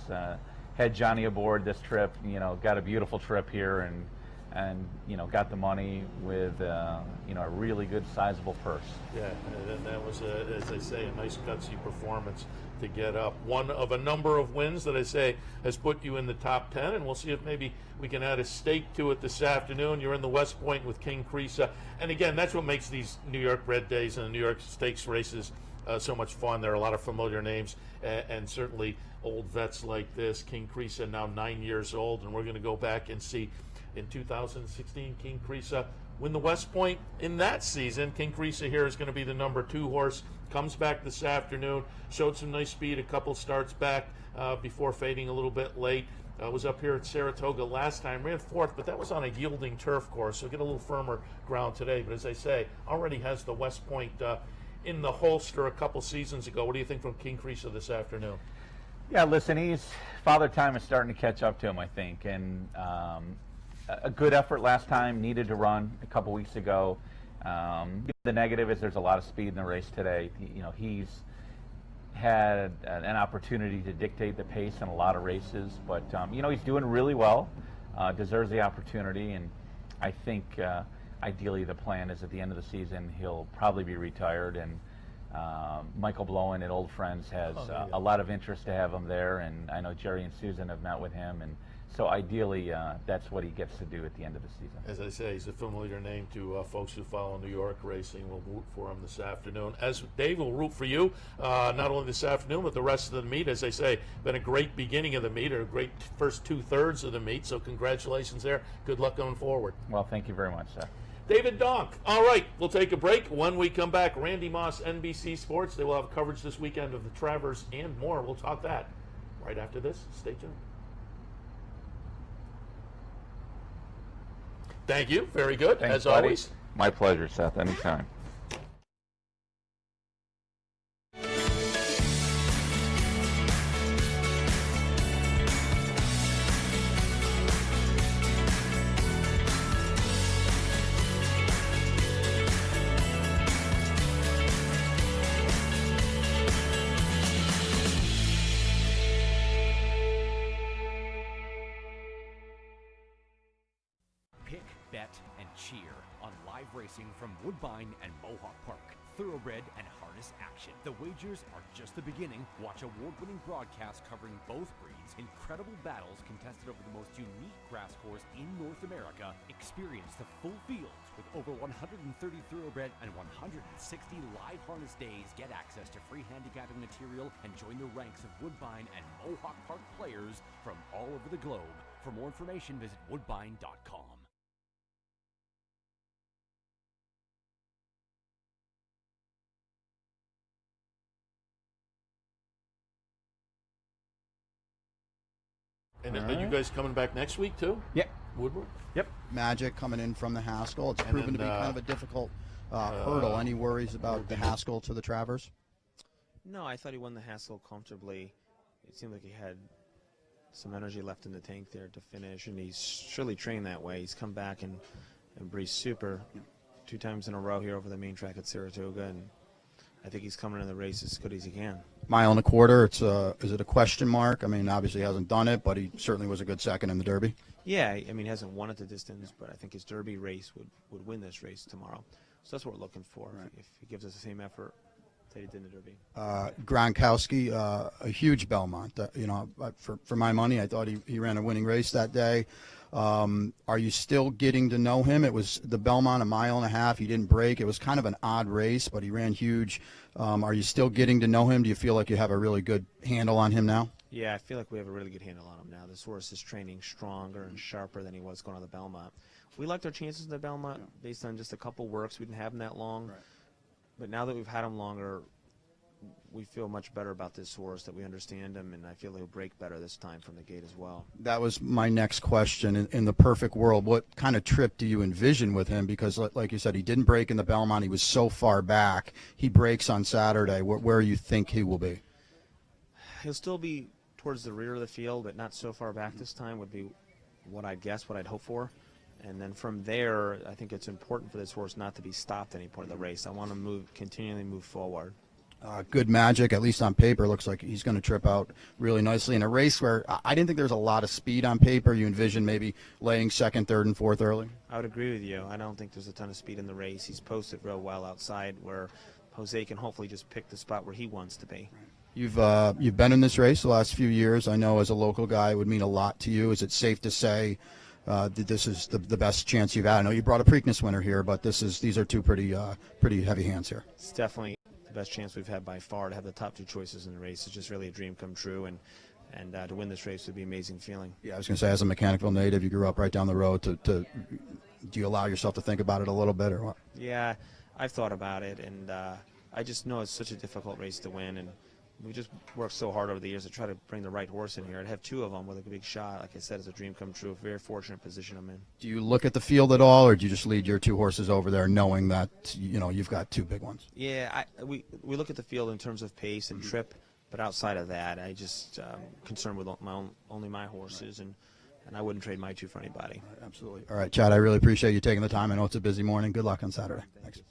Had Johnny aboard this trip. Got a beautiful trip here, and got the money with a really good sizable purse. Yeah, and that was as I say, a nice gutsy performance to get up. One of a number of wins that I say has put you in the top 10, and we'll see if maybe we can add a stake to it this afternoon. You're in the West Point with King Creesa, and again, that's what makes these New York Bred Days and the New York Stakes races so much fun. There are a lot of familiar names, and certainly old vets like this. King Creesa now 9 years old, and we're going to go back and see in 2016 King Creesa win the West Point in that season. King Creesa here is going to be the number 2 horse. Comes back this afternoon, showed some nice speed, a couple starts back before fading a little bit late. Was up here at Saratoga last time, ran 4th, but that was on a yielding turf course, so get a little firmer ground today. But as I say, already has the West Point in the holster a couple seasons ago. What do you think from King Creesa this afternoon? Yeah, listen, Father Time is starting to catch up to him, I think, and a good effort last time, needed to run a couple weeks ago. The negative is there's a lot of speed in the race today. He's had an opportunity to dictate the pace in a lot of races, but he's doing really well, deserves the opportunity, and I think ideally the plan is at the end of the season he'll probably be retired, and Michael Blowen at Old Friends has a lot of interest to have him there, and I know Jerry and Susan have met with him, and so ideally, that's what he gets to do at the end of the season. As I say, he's a familiar name to folks who follow New York racing. We'll root for him this afternoon. As Dave will root for you, not only this afternoon, but the rest of the meet. As I say, been a great beginning of the meet, or a great first 2/3 of the meet, so congratulations there. Good luck going forward. Well, thank you very much, Seth. David Donk. All right, we'll take a break. When we come back, Randy Moss, NBC Sports. They will have coverage this weekend of the Travers and more. We'll talk that right after this. Stay tuned. Thank you. Very good. Thanks, as buddy. always. My pleasure, Seth. Anytime. cheer on live racing from Woodbine and Mohawk Park. Thoroughbred and harness action. The wagers are just the beginning. Watch award-winning broadcasts covering both breeds, incredible battles contested over the most unique grass course in North America. Experience the full fields with over 130 thoroughbred and 160 live harness days. Get access to free handicapping material and join the ranks of Woodbine and Mohawk Park players from all over the globe. For more information, visit woodbine.com. And are you guys coming back next week too? Yep. Woodward? Yep. Magic coming in from the Haskell. It's proven to be kind of a difficult hurdle. Any worries about the Haskell to the Travers? No, I thought he won the Haskell comfortably. It seemed like he had some energy left in the tank there to finish, and he's surely trained that way. He's come back and breezed super 2 times in a row here over the main track at Saratoga, and I think he's coming in the race as good as he can. Mile and a quarter. Is it a question mark? I mean, obviously he hasn't done it, but he certainly was a good second in the Derby. Yeah, I mean, he hasn't won at the distance, but I think his Derby race would win this race tomorrow. So that's what we're looking for. Right. If he gives us the same effort that he did in the Derby. Gronkowski, a huge Belmont. For my money, I thought he ran a winning race that day. Are you still getting to know him? It was the Belmont, a mile and a half. He didn't break. It was kind of an odd race, but he ran huge. Are you still getting to know him? Do you feel like you have a really good handle on him now? Yeah, I feel like we have a really good handle on him now. This horse is training stronger and sharper than he was going on the Belmont. We liked our chances in the Belmont based on just a couple works. We didn't have him that long. Right. But now that we've had him longer, we feel much better about this horse, that we understand him, and I feel he'll break better this time from the gate as well. That was my next question. In the perfect world, what kind of trip do you envision with him? Because, like you said, he didn't break in the Belmont. He was so far back. He breaks on Saturday. Where do you think he will be? He'll still be towards the rear of the field, but not so far back this time would be what I'd guess, what I'd hope for. And then from there, I think it's important for this horse not to be stopped at any point of the race. I want to continually move forward. Good magic, at least on paper. Looks like he's going to trip out really nicely in a race where I didn't think there's a lot of speed on paper. You envision maybe laying second, third, and fourth early? I would agree with you. I don't think there's a ton of speed in the race. He's posted real well outside where Jose can hopefully just pick the spot where he wants to be. You've been in this race the last few years. I know as a local guy it would mean a lot to you. Is it safe to say that this is the best chance you've had? I know you brought a Preakness winner here, but these are two pretty heavy hands here. It's definitely the best chance we've had by far to have the top two choices in the race. It's just really a dream come true, and to win this race would be an amazing feeling. Yeah, I was going to say, as a Mechanicsville native, you grew up right down the road. Do you allow yourself to think about it a little bit, or what? Yeah, I've thought about it, and I just know it's such a difficult race to win, and we just worked so hard over the years to try to bring the right horse in here. I'd have two of them with a big shot. Like I said, it's a dream come true. A very fortunate position I'm in. Do you look at the field at all, or do you just lead your two horses over there knowing that you've got two big ones? Yeah, we look at the field in terms of pace and trip, but outside of that, I just concerned with only my horses, and I wouldn't trade my two for anybody. Right, absolutely. All right, Chad, I really appreciate you taking the time. I know it's a busy morning. Good luck on Saturday. Thanks.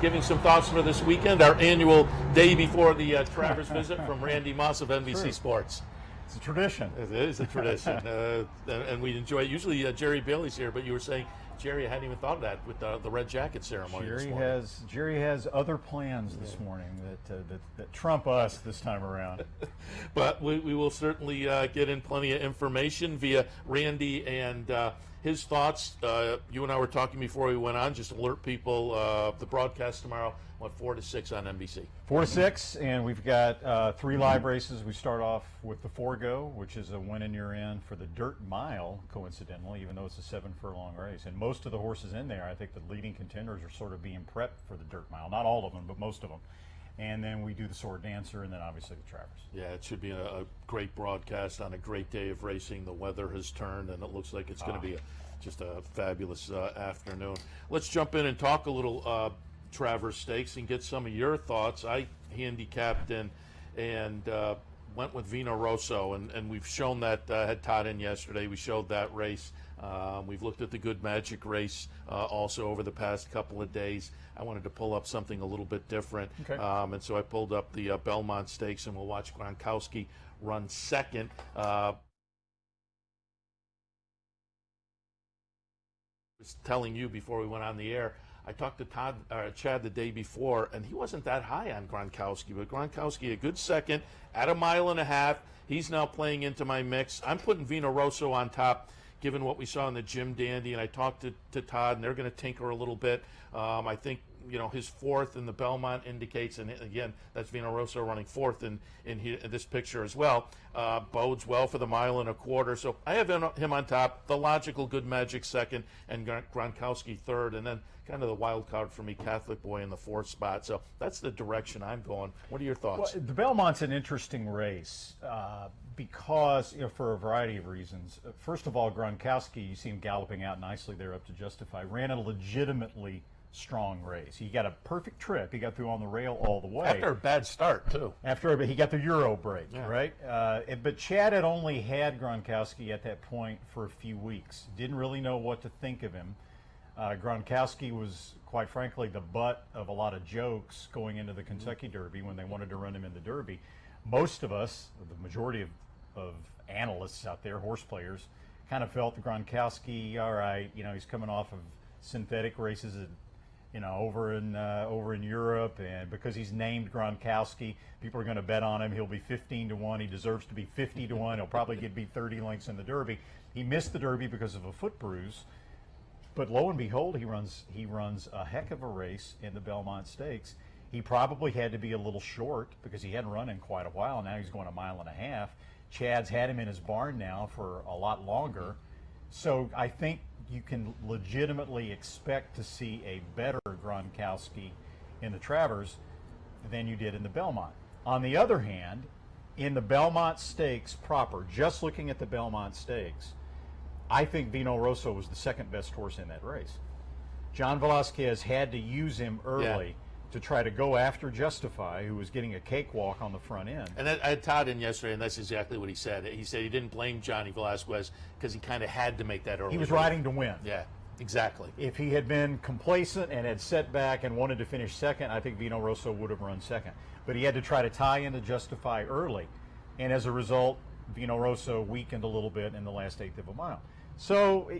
Giving some thoughts for this weekend, our annual day before the Travers visit from Randy Moss of NBC Sports. It's a tradition. It is a tradition, and we enjoy it. Usually Jerry Bailey's here, but you were saying, Jerry, I hadn't even thought of that with the red jacket ceremony this morning. Jerry has other plans this morning that trump us this time around. But we will certainly get in plenty of information via Randy and his thoughts. You and I were talking before we went on. Just alert people, the broadcast tomorrow, 4 to 6 on NBC. 4 to 6, and we've got 3 live races. We start off with the Forego, which is a win and you're in for the Dirt Mile, coincidentally, even though it's a 7-furlong race. And most of the horses in there, I think the leading contenders are sort of being prepped for the Dirt Mile. Not all of them, but most of them. And then we do the Sword Dancer, and then obviously the Travers. Yeah, it should be a great broadcast on a great day of racing. The weather has turned, and it looks like it's going to be just a fabulous afternoon. Let's jump in and talk a little Travers Stakes and get some of your thoughts. I handicapped and went with Vino Rosso, and we've shown that, had Todd in yesterday. We showed that race. We've looked at the Good Magic race also over the past couple of days. I wanted to pull up something a little bit different. Okay. And so I pulled up the Belmont Stakes, and we'll watch Gronkowski run second. I was telling you before we went on the air, I talked to Chad the day before, and he wasn't that high on Gronkowski, but Gronkowski a good second at a mile and a half. He's now playing into my mix. I'm putting Vino Rosso on top, given what we saw in the Jim Dandy, and I talked to Todd, and they're going to tinker a little bit. I think his fourth in the Belmont indicates, and again, that's Vino Rosso running fourth in this picture as well, bodes well for the mile and a quarter. So I have him on top, the logical Good Magic second, and Gronkowski third, and then kind of the wild card for me, Catholic Boy in the fourth spot. So that's the direction I'm going. What are your thoughts? Well, the Belmont's an interesting race because, for a variety of reasons. First of all, Gronkowski, you see him galloping out nicely there up to Justify, ran a legitimately strong race. He got a perfect trip. He got through on the rail all the way. After a bad start, too. He got the Euro break, right? But Chad had only had Gronkowski at that point for a few weeks. Didn't really know what to think of him. Gronkowski was, quite frankly, the butt of a lot of jokes going into the Kentucky Derby when they wanted to run him in the Derby. Most of us, the majority of analysts out there, horse players, kind of felt that Gronkowski, all right, he's coming off of synthetic races over in Europe, and because he's named Gronkowski, people are going to bet on him. He'll be 15-1. He deserves to be 50-1. He'll probably be 30 lengths in the Derby. He missed the Derby because of a foot bruise, but lo and behold, he runs a heck of a race in the Belmont Stakes. He probably had to be a little short because he hadn't run in quite a while. Now he's going a mile and a half. Chad's had him in his barn now for a lot longer. So I think you can legitimately expect to see a better Gronkowski in the Travers than you did in the Belmont. On the other hand, in the Belmont Stakes proper, just looking at the Belmont Stakes, I think Vino Rosso was the second best horse in that race. John Velazquez had to use him early to try to go after Justify, who was getting a cakewalk on the front end. And I had Todd in yesterday, and that's exactly what he said. He said he didn't blame Johnny Velazquez because he kind of had to make that early. He was riding to win. Yeah, exactly. If he had been complacent and had set back and wanted to finish second, I think Vino Rosso would have run second. But he had to try to tie into Justify early. And as a result, Vino Rosso weakened a little bit in the last eighth of a mile. So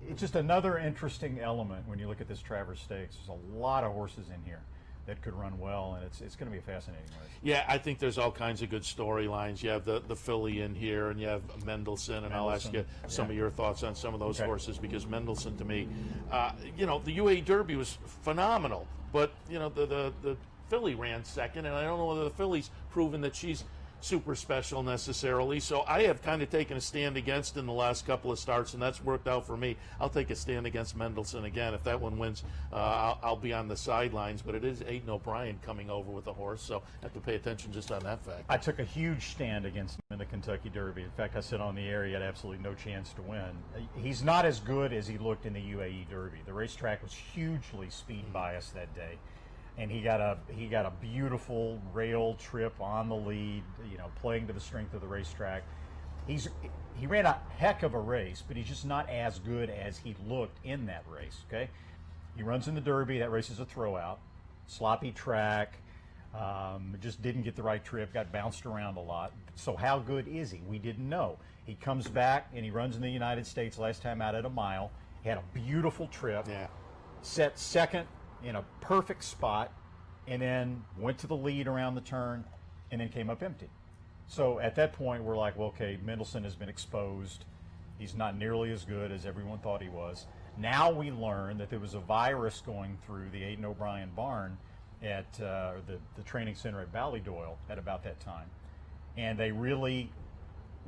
it's just another interesting element when you look at this Travers Stakes. There's a lot of horses in here that could run well, and it's going to be a fascinating race. Yeah, I think there's all kinds of good storylines. You have the filly in here, and you have Mendelssohn, and I'll ask you some of your thoughts on some of those horses, because Mendelssohn, to me, the UAE Derby was phenomenal, but, the filly ran second, and I don't know whether the filly's proven that she's super special necessarily. So I have kind of taken a stand against in the last couple of starts, and that's worked out for me. I'll take a stand against Mendelssohn again. If that one wins, I'll be on the sidelines, but it is Aidan O'Brien coming over with the horse, so I have to pay attention just on that fact. I took a huge stand against him in the Kentucky Derby. In fact, I said on the air he had absolutely no chance to win. He's not as good as he looked in the UAE Derby. The racetrack was hugely speed biased that day. And he got a beautiful rail trip on the lead, playing to the strength of the racetrack. He ran a heck of a race, but he's just not as good as he looked in that race. Okay, he runs in the Derby. That race is a throwout, sloppy track. Just didn't get the right trip. Got bounced around a lot. So how good is he? We didn't know. He comes back and he runs in the United States last time out at a mile. He had a beautiful trip. Yeah. Set second in a perfect spot, and then went to the lead around the turn, and then came up empty. So at that point, we're like, well, okay, Mendelssohn has been exposed. He's not nearly as good as everyone thought he was. Now we learn that there was a virus going through the Aidan O'Brien barn at the training center at Ballydoyle at about that time. And they really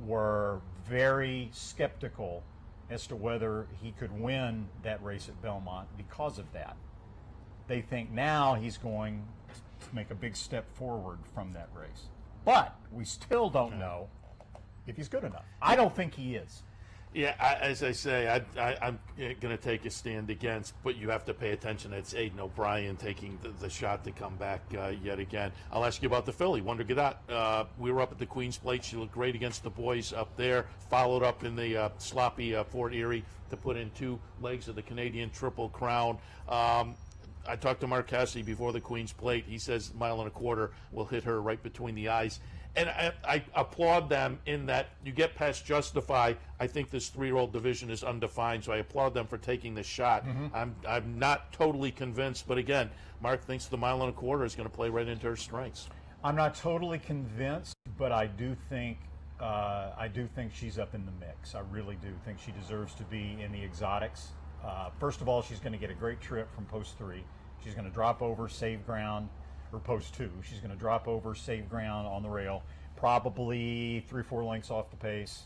were very skeptical as to whether he could win that race at Belmont because of that. They think now he's going to make a big step forward from that race. But we still don't know if he's good enough. I don't think he is. Yeah, as I say, I'm going to take a stand against, but you have to pay attention. It's Aidan O'Brien taking the shot to come back yet again. I'll ask you about the filly, Wonder Gadot. We were up at the Queen's Plate. She looked great against the boys up there. Followed up in the sloppy Fort Erie to put in 2 legs of the Canadian Triple Crown. I talked to Mark Cassidy before the Queen's Plate. He says 1.25 miles will hit her right between the eyes. And I applaud them in that you get past Justify. I think this 3-year-old division is undefined, so I applaud them for taking the shot. I'm not totally convinced, but again, Mark thinks the 1.25 miles is going to play right into her strengths. I'm not totally convinced, but I do think she's up in the mix. I really do think she deserves to be in the exotics. First of all, she's going to get a great trip from post 3. She's going to drop over, save ground, or post 2. She's going to drop over, save ground on the rail, probably 3 or 4 lengths off the pace,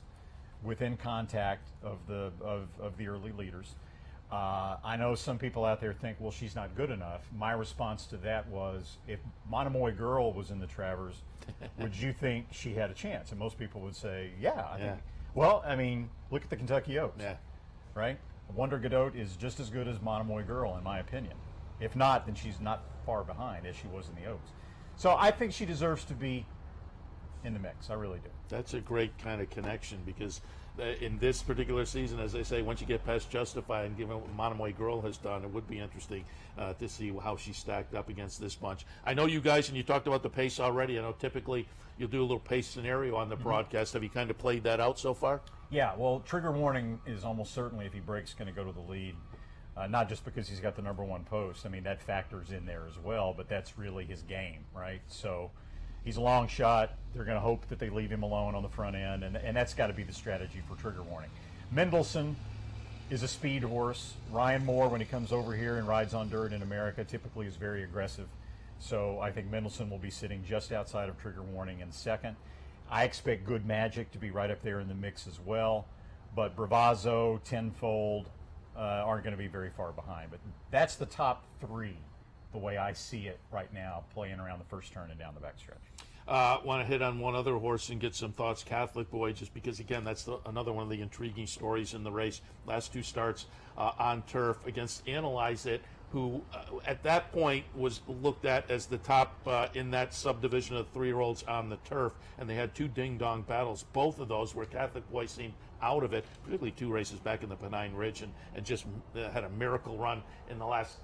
within contact of the early leaders. I know some people out there think, well, she's not good enough. My response to that was, if Monomoy Girl was in the Travers, would you think she had a chance? And most people would say, yeah. I think. Well, I mean, look at the Kentucky Oaks, right? Wonder Godot is just as good as Monomoy Girl, in my opinion. If not, then she's not far behind as she was in the Oaks. So I think she deserves to be in the mix. I really do. That's a great kind of connection, because in this particular season, as they say, once you get past Justify and given what Monomoy Girl has done, it would be interesting to see how she stacked up against this bunch. I know you guys, and you talked about the pace already. I know typically you'll do a little pace scenario on the broadcast. Have you kind of played that out so far? Yeah, well, Trigger Warning is almost certainly, if he breaks, going to go to the lead. Not just because he's got the #1 post. I mean, that factors in there as well, but that's really his game, right? So he's a long shot. They're going to hope that they leave him alone on the front end, and that's got to be the strategy for Trigger Warning. Mendelssohn is a speed horse. Ryan Moore, when he comes over here and rides on dirt in America, typically is very aggressive. So I think Mendelssohn will be sitting just outside of Trigger Warning in second. I expect Good Magic to be right up there in the mix as well, but Bravazzo, Tenfold aren't going to be very far behind. But that's the top 3, the way I see it right now, playing around the first turn and down the backstretch. Want to hit on one other horse and get some thoughts. Catholic Boy, just because, again, that's another one of the intriguing stories in the race. Last 2 starts on turf against Analyze It, who at that point was looked at as the top in that subdivision of 3-year-olds on the turf, and they had 2 ding-dong battles. Both of those where Catholic Boy seemed out of it, particularly 2 races back in the Pennine Ridge, and just had a miracle run in the last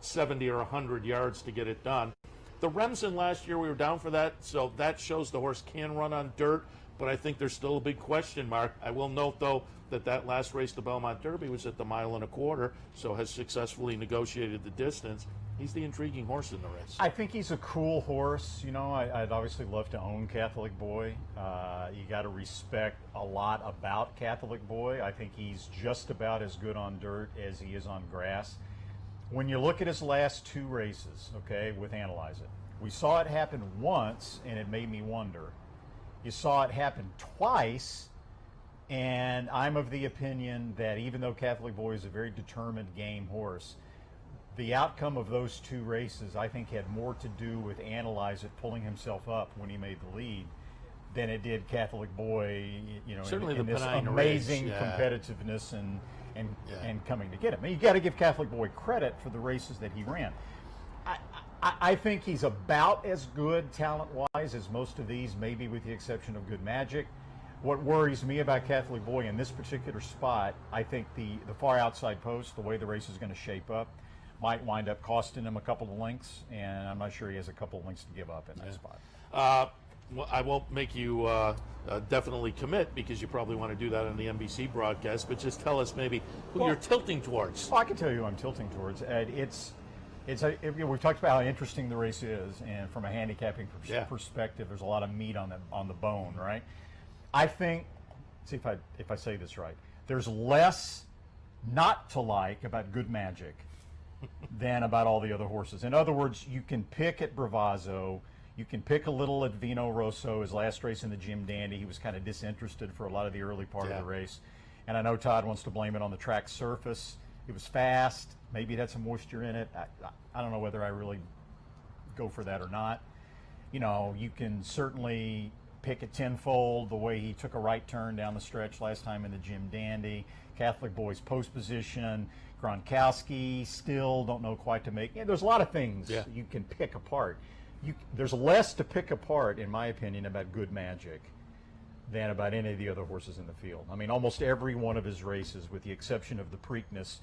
70 or 100 yards to get it done. The Remsen last year, we were down for that, so that shows the horse can run on dirt, but I think there's still a big question mark. I will note, though, that last race, the Belmont Derby, was at the 1.25 miles, so has successfully negotiated the distance. He's the intriguing horse in the race. I think he's a cool horse. I'd obviously love to own Catholic Boy. You got to respect a lot about Catholic Boy. I think he's just about as good on dirt as he is on grass. When you look at his last 2 races, okay, with Analyze It, we saw it happen once, and it made me wonder. You saw it happen twice, and I'm of the opinion that even though Catholic Boy is a very determined game horse, the outcome of those 2 races, I think, had more to do with Analyze It pulling himself up when he made the lead than it did Catholic Boy, certainly in the this Pennine amazing race, competitiveness and coming to get him. I mean, you got to give Catholic Boy credit for the races that he ran. I think he's about as good talent-wise as most of these, maybe with the exception of Good Magic. What worries me about Catholic Boy in this particular spot, I think the far outside post, the way the race is going to shape up, might wind up costing him a couple of lengths, and I'm not sure he has a couple of lengths to give up in that spot. Well, I won't make you definitely commit, because you probably want to do that on the NBC broadcast, but just tell us maybe who you're tilting towards. Oh, I can tell you who I'm tilting towards. We've talked about how interesting the race is, and from a handicapping perspective, there's a lot of meat on the bone, right? I think, see if I say this right, there's less not to like about Good Magic than about all the other horses. In other words, you can pick at Bravazzo, you can pick a little at Vino Rosso. His last race in the Jim Dandy, he was kind of disinterested for a lot of the early part of the race. And I know Todd wants to blame it on the track surface. It was fast. Maybe it had some moisture in it. I don't know whether I really go for that or not. You can certainly pick at Tenfold, the way he took a right turn down the stretch last time in the Jim Dandy. Catholic Boy's post position. Gronkowski still don't know quite to make. There's a lot of things you can pick apart. There's less to pick apart, in my opinion, about Good Magic than about any of the other horses in the field. I mean, almost every one of his races, with the exception of the Preakness,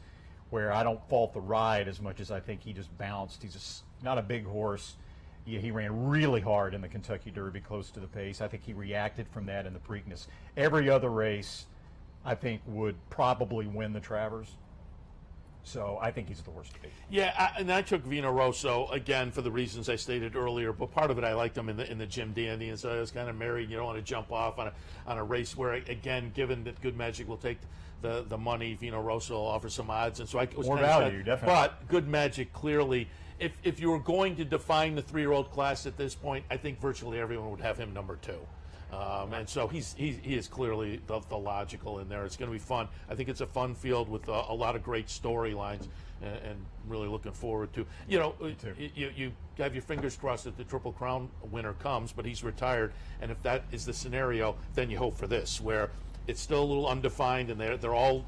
where I don't fault the ride as much as I think he just bounced. He's not a big horse. He ran really hard in the Kentucky Derby, close to the pace. I think he reacted from that in the Preakness. Every other race, I think, would probably win the Travers. So I think he's the worst to beat. Yeah, and I took Vino Rosso, again, for the reasons I stated earlier, but part of it I liked him in the Jim Dandy, and so I was kind of married. You don't want to jump off on a race where, again, given that Good Magic will take the money, Vino Rosso will offer some odds, and so I was more kind of value, definitely. But Good Magic clearly if you were going to define the 3-year-old class at this point, I think virtually everyone would have him number 2. And so he is clearly the logical in there. It's going to be fun. I think it's a fun field with a lot of great storylines, and really looking forward to. You have your fingers crossed that the Triple Crown winner comes, but he's retired. And if that is the scenario, then you hope for this, where it's still a little undefined, and they're all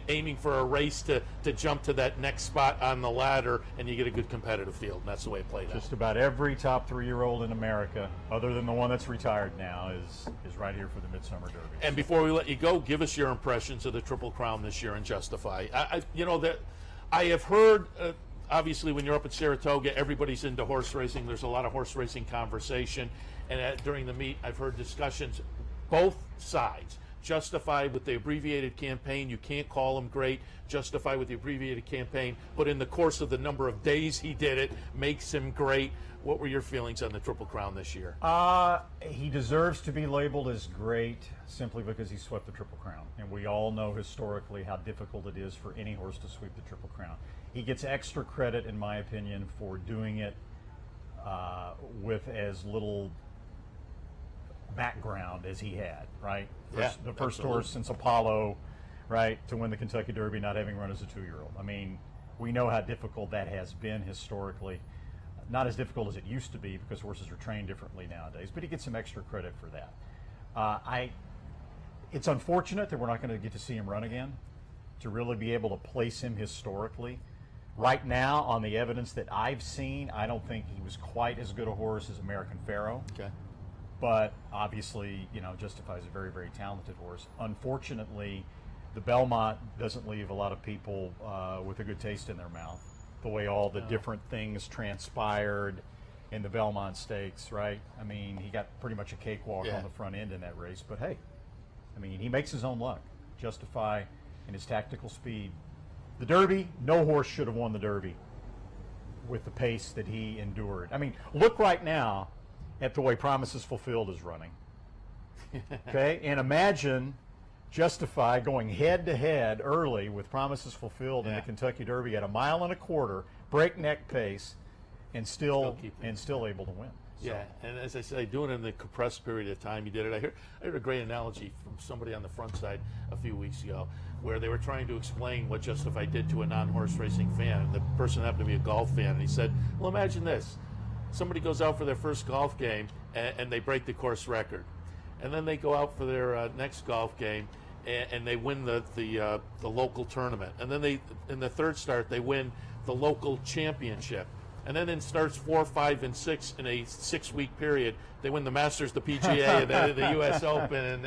aiming for a race to jump to that next spot on the ladder, and you get a good competitive field, and that's the way it played out. Just about every top 3-year-old in America, other than the one that's retired now, is right here for the Midsummer Derby. And before we let you go, give us your impressions of the Triple Crown this year and Justify. I have heard, obviously, when you're up at Saratoga, everybody's into horse racing. There's a lot of horse racing conversation, and during the meet, I've heard discussions, both sides. Justify with the abbreviated campaign, you can't call him great. Justify with the abbreviated campaign, but in the course of the number of days he did it, makes him great. What were your feelings on the Triple Crown this year? He deserves to be labeled as great simply because he swept the Triple Crown. And we all know historically how difficult it is for any horse to sweep the Triple Crown. He gets extra credit, in my opinion, for doing it with as little background as he had, right? The first horse since Apollo, right, to win the Kentucky Derby, not having run as a 2-year-old. I mean, we know how difficult that has been historically. Not as difficult as it used to be because horses are trained differently nowadays, but he gets some extra credit for that. It's unfortunate that we're not going to get to see him run again, to really be able to place him historically. Right now, on the evidence that I've seen, I don't think he was quite as good a horse as American Pharoah. Okay. But obviously, Justify is a very, very talented horse. Unfortunately, the Belmont doesn't leave a lot of people with a good taste in their mouth, the way all the different things transpired in the Belmont Stakes, right? I mean, he got pretty much a cakewalk on the front end in that race. But hey, I mean, he makes his own luck. Justify and his tactical speed. The Derby, no horse should have won the Derby with the pace that he endured. I mean, look right now at the way Promises Fulfilled is running. Okay, and imagine Justify going head-to-head early with Promises Fulfilled in the Kentucky Derby at 1.25 miles, breakneck pace, and still able to win. So. Yeah, and as I say, doing it in the compressed period of time, you did it. I heard a great analogy from somebody on the front side a few weeks ago, where they were trying to explain what Justify did to a non-horse racing fan, and the person happened to be a golf fan, and he said, "Well, imagine this: somebody goes out for their first golf game and they break the course record, and then they go out for their next golf game and they win the local tournament, and then they in the third start they win the local championship." And then in starts 4, 5, and 6 in a 6-week period, they win the Masters, the PGA, and the U.S. Open,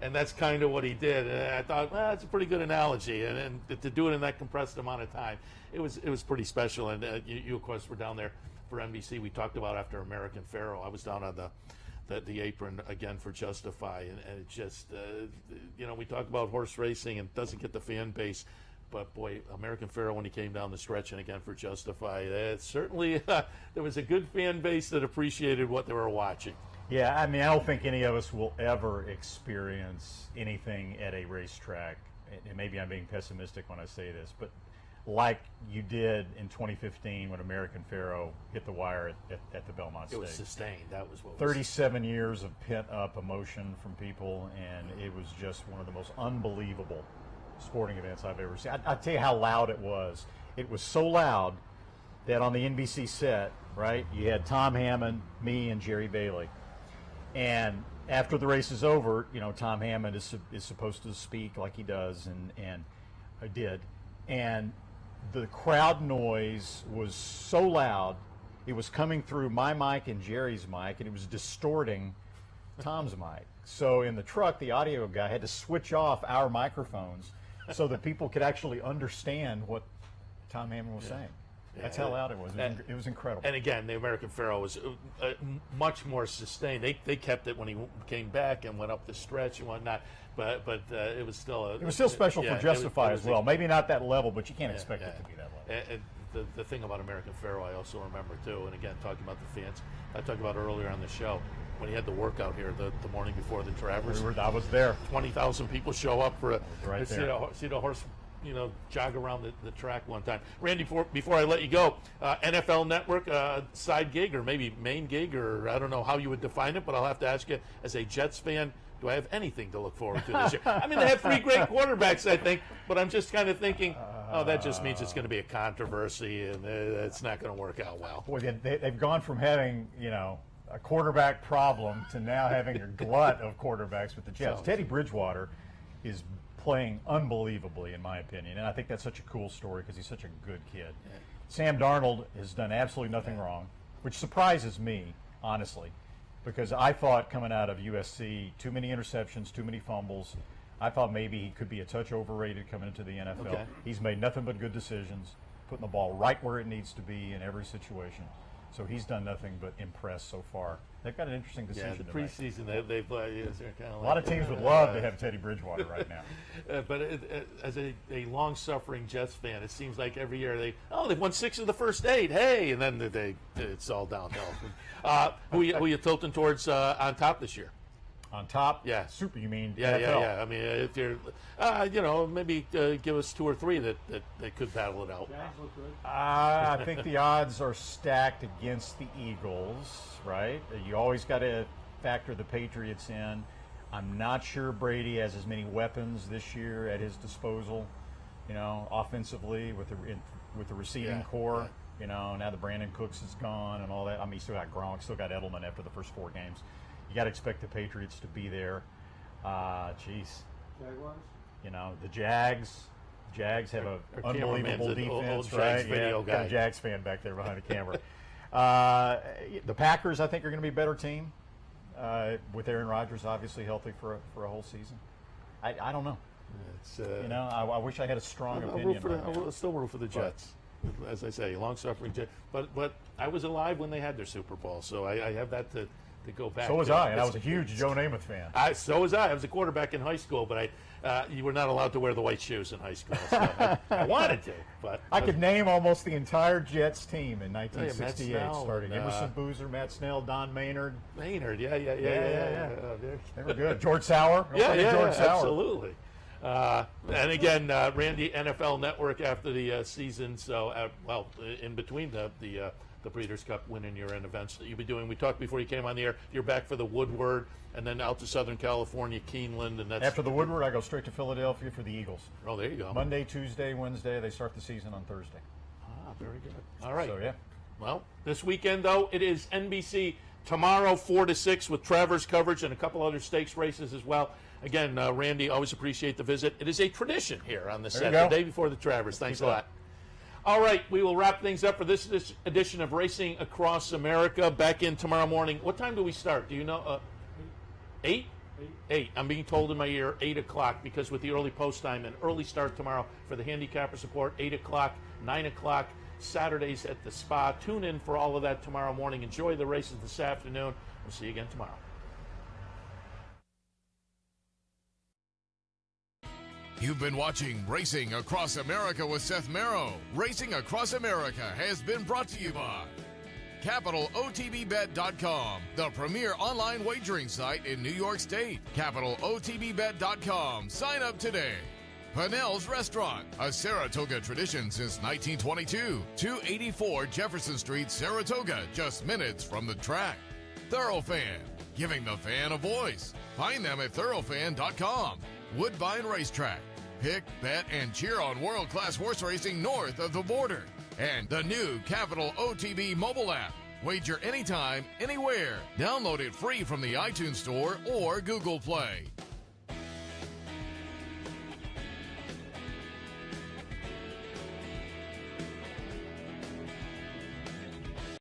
and that's kind of what he did. And I thought, well, that's a pretty good analogy, and to do it in that compressed amount of time, it was pretty special. And you of course were down there for NBC. We talked about after American Pharoah. I was down on the apron again for Justify, and it just we talk about horse racing and doesn't get the fan base. But boy, American Pharoah, when he came down the stretch, and again for Justify, certainly there was a good fan base that appreciated what they were watching. Yeah, I mean, I don't think any of us will ever experience anything at a racetrack, and maybe I'm being pessimistic when I say this, but like you did in 2015 when American Pharoah hit the wire at the Belmont Stakes. It was sustained. That was what 37 years of pent-up emotion from people, and it was just one of the most unbelievable sporting events I've ever seen. I'll tell you how loud it was. It was so loud that on the NBC set, right, you had Tom Hammond, me, and Jerry Bailey. And after the race is over, Tom Hammond is supposed to speak like he does, and I did. And the crowd noise was so loud, it was coming through my mic and Jerry's mic, and it was distorting Tom's mic. So in the truck, the audio guy had to switch off our microphones so that people could actually understand what Tom Hammond was saying. That's how loud it was. It was incredible. And again, the American Pharoah was much more sustained. They kept it when he came back and went up the stretch and whatnot. But it was still it was still special for Justify as well. Maybe not that level, but you can't expect it to be that level. And the thing about American Pharoah, I also remember too. And again, talking about the fans, I talked about earlier on the show when he had the workout here the morning before the Travers. I was there. 20,000 people show up for see the horse jog around the track one time. Randy, before I let you go, NFL Network side gig or maybe main gig, or I don't know how you would define it, but I'll have to ask you, as a Jets fan, do I have anything to look forward to this year? I mean, they have 3 great quarterbacks, I think, but I'm just kind of thinking, that just means it's going to be a controversy, and it's not going to work out well. Boy, they've gone from having, a quarterback problem to now having a glut of quarterbacks with the Jets. Teddy Bridgewater is playing unbelievably, in my opinion, and I think that's such a cool story because he's such a good kid. Yeah. Sam Darnold has done absolutely nothing wrong, which surprises me, honestly, because I thought coming out of USC, too many interceptions, too many fumbles. I thought maybe he could be a touch overrated coming into the NFL. Okay. He's made nothing but good decisions, putting the ball right where it needs to be in every situation. So he's done nothing but impress so far. They've got an interesting decision to make. Preseason, they play. A lot of teams would love to have Teddy Bridgewater right now. But as a long-suffering Jets fan, it seems like every year they've won 6 of the first 8. Hey, and then it's all downhill. Who you tilting towards on top this year? On top? Yeah. Super, you mean? Yeah, NFL? yeah. I mean, if you're, maybe give us 2 or 3 that could battle it out. I think the odds are stacked against the Eagles, right? You always got to factor the Patriots in. I'm not sure Brady has as many weapons this year at his disposal, offensively with the receiving core. Now that Brandon Cooks is gone and all that. I mean, he still got Gronk, still got Edelman after the first 4 games. You got to expect the Patriots to be there. Jaguars? The Jags have an unbelievable defense, right? Got a Jags fan back there behind the camera. The Packers, I think, are going to be a better team with Aaron Rodgers obviously healthy for a whole season. I don't know. I wish I had a strong opinion. I'll still root for the Jets. As I say, long-suffering Jets. But I was alive when they had their Super Bowl, so I have that to go back. So was I, and I was a huge Joe Namath fan. So was I. I was a quarterback in high school, but you were not allowed to wear the white shoes in high school. So I wanted to, but I could name almost the entire Jets team in 1968, Snell, starting Emerson Boozer, Matt Snell, Don Maynard. Yeah. They were good. George Sauer. George Sauer. Absolutely. And again, Randy, NFL Network after the season. So, in between the Breeders' Cup winning your end events that you'll be doing. We talked before you came on the air. You're back for the Woodward, and then out to Southern California, Keeneland, and that's after the Woodward. I go straight to Philadelphia for the Eagles. Oh, there you go. Monday, Tuesday, Wednesday. They start the season on Thursday. Very good. All right. So yeah. Well, this weekend though, it is NBC tomorrow 4 to 6 with Travers coverage and a couple other stakes races as well. Again, Randy, always appreciate the visit. It is a tradition here on the set, the day before the Travers. Thanks a lot. All right, we will wrap things up for this edition of Racing Across America. Back in tomorrow morning. What time do we start? Do you know? 8? 8. I'm being told in my ear 8 o'clock because with the early post time, an early start tomorrow for the handicapper support, 8 o'clock, 9 o'clock, Saturdays at the Spa. Tune in for all of that tomorrow morning. Enjoy the races this afternoon. We'll see you again tomorrow. You've been watching Racing Across America with Seth Merrow. Racing Across America has been brought to you by CapitalOTBBet.com, the premier online wagering site in New York State. CapitalOTBBet.com. Sign up today. Pinnell's Restaurant, a Saratoga tradition since 1922. 284 Jefferson Street, Saratoga, just minutes from the track. Thoroughfan, giving the fan a voice. Find them at thoroughfan.com. Woodbine Racetrack. Pick, bet, and cheer on world-class horse racing north of the border. And the new Capital OTB mobile app. Wager anytime, anywhere. Download it free from the iTunes Store or Google Play.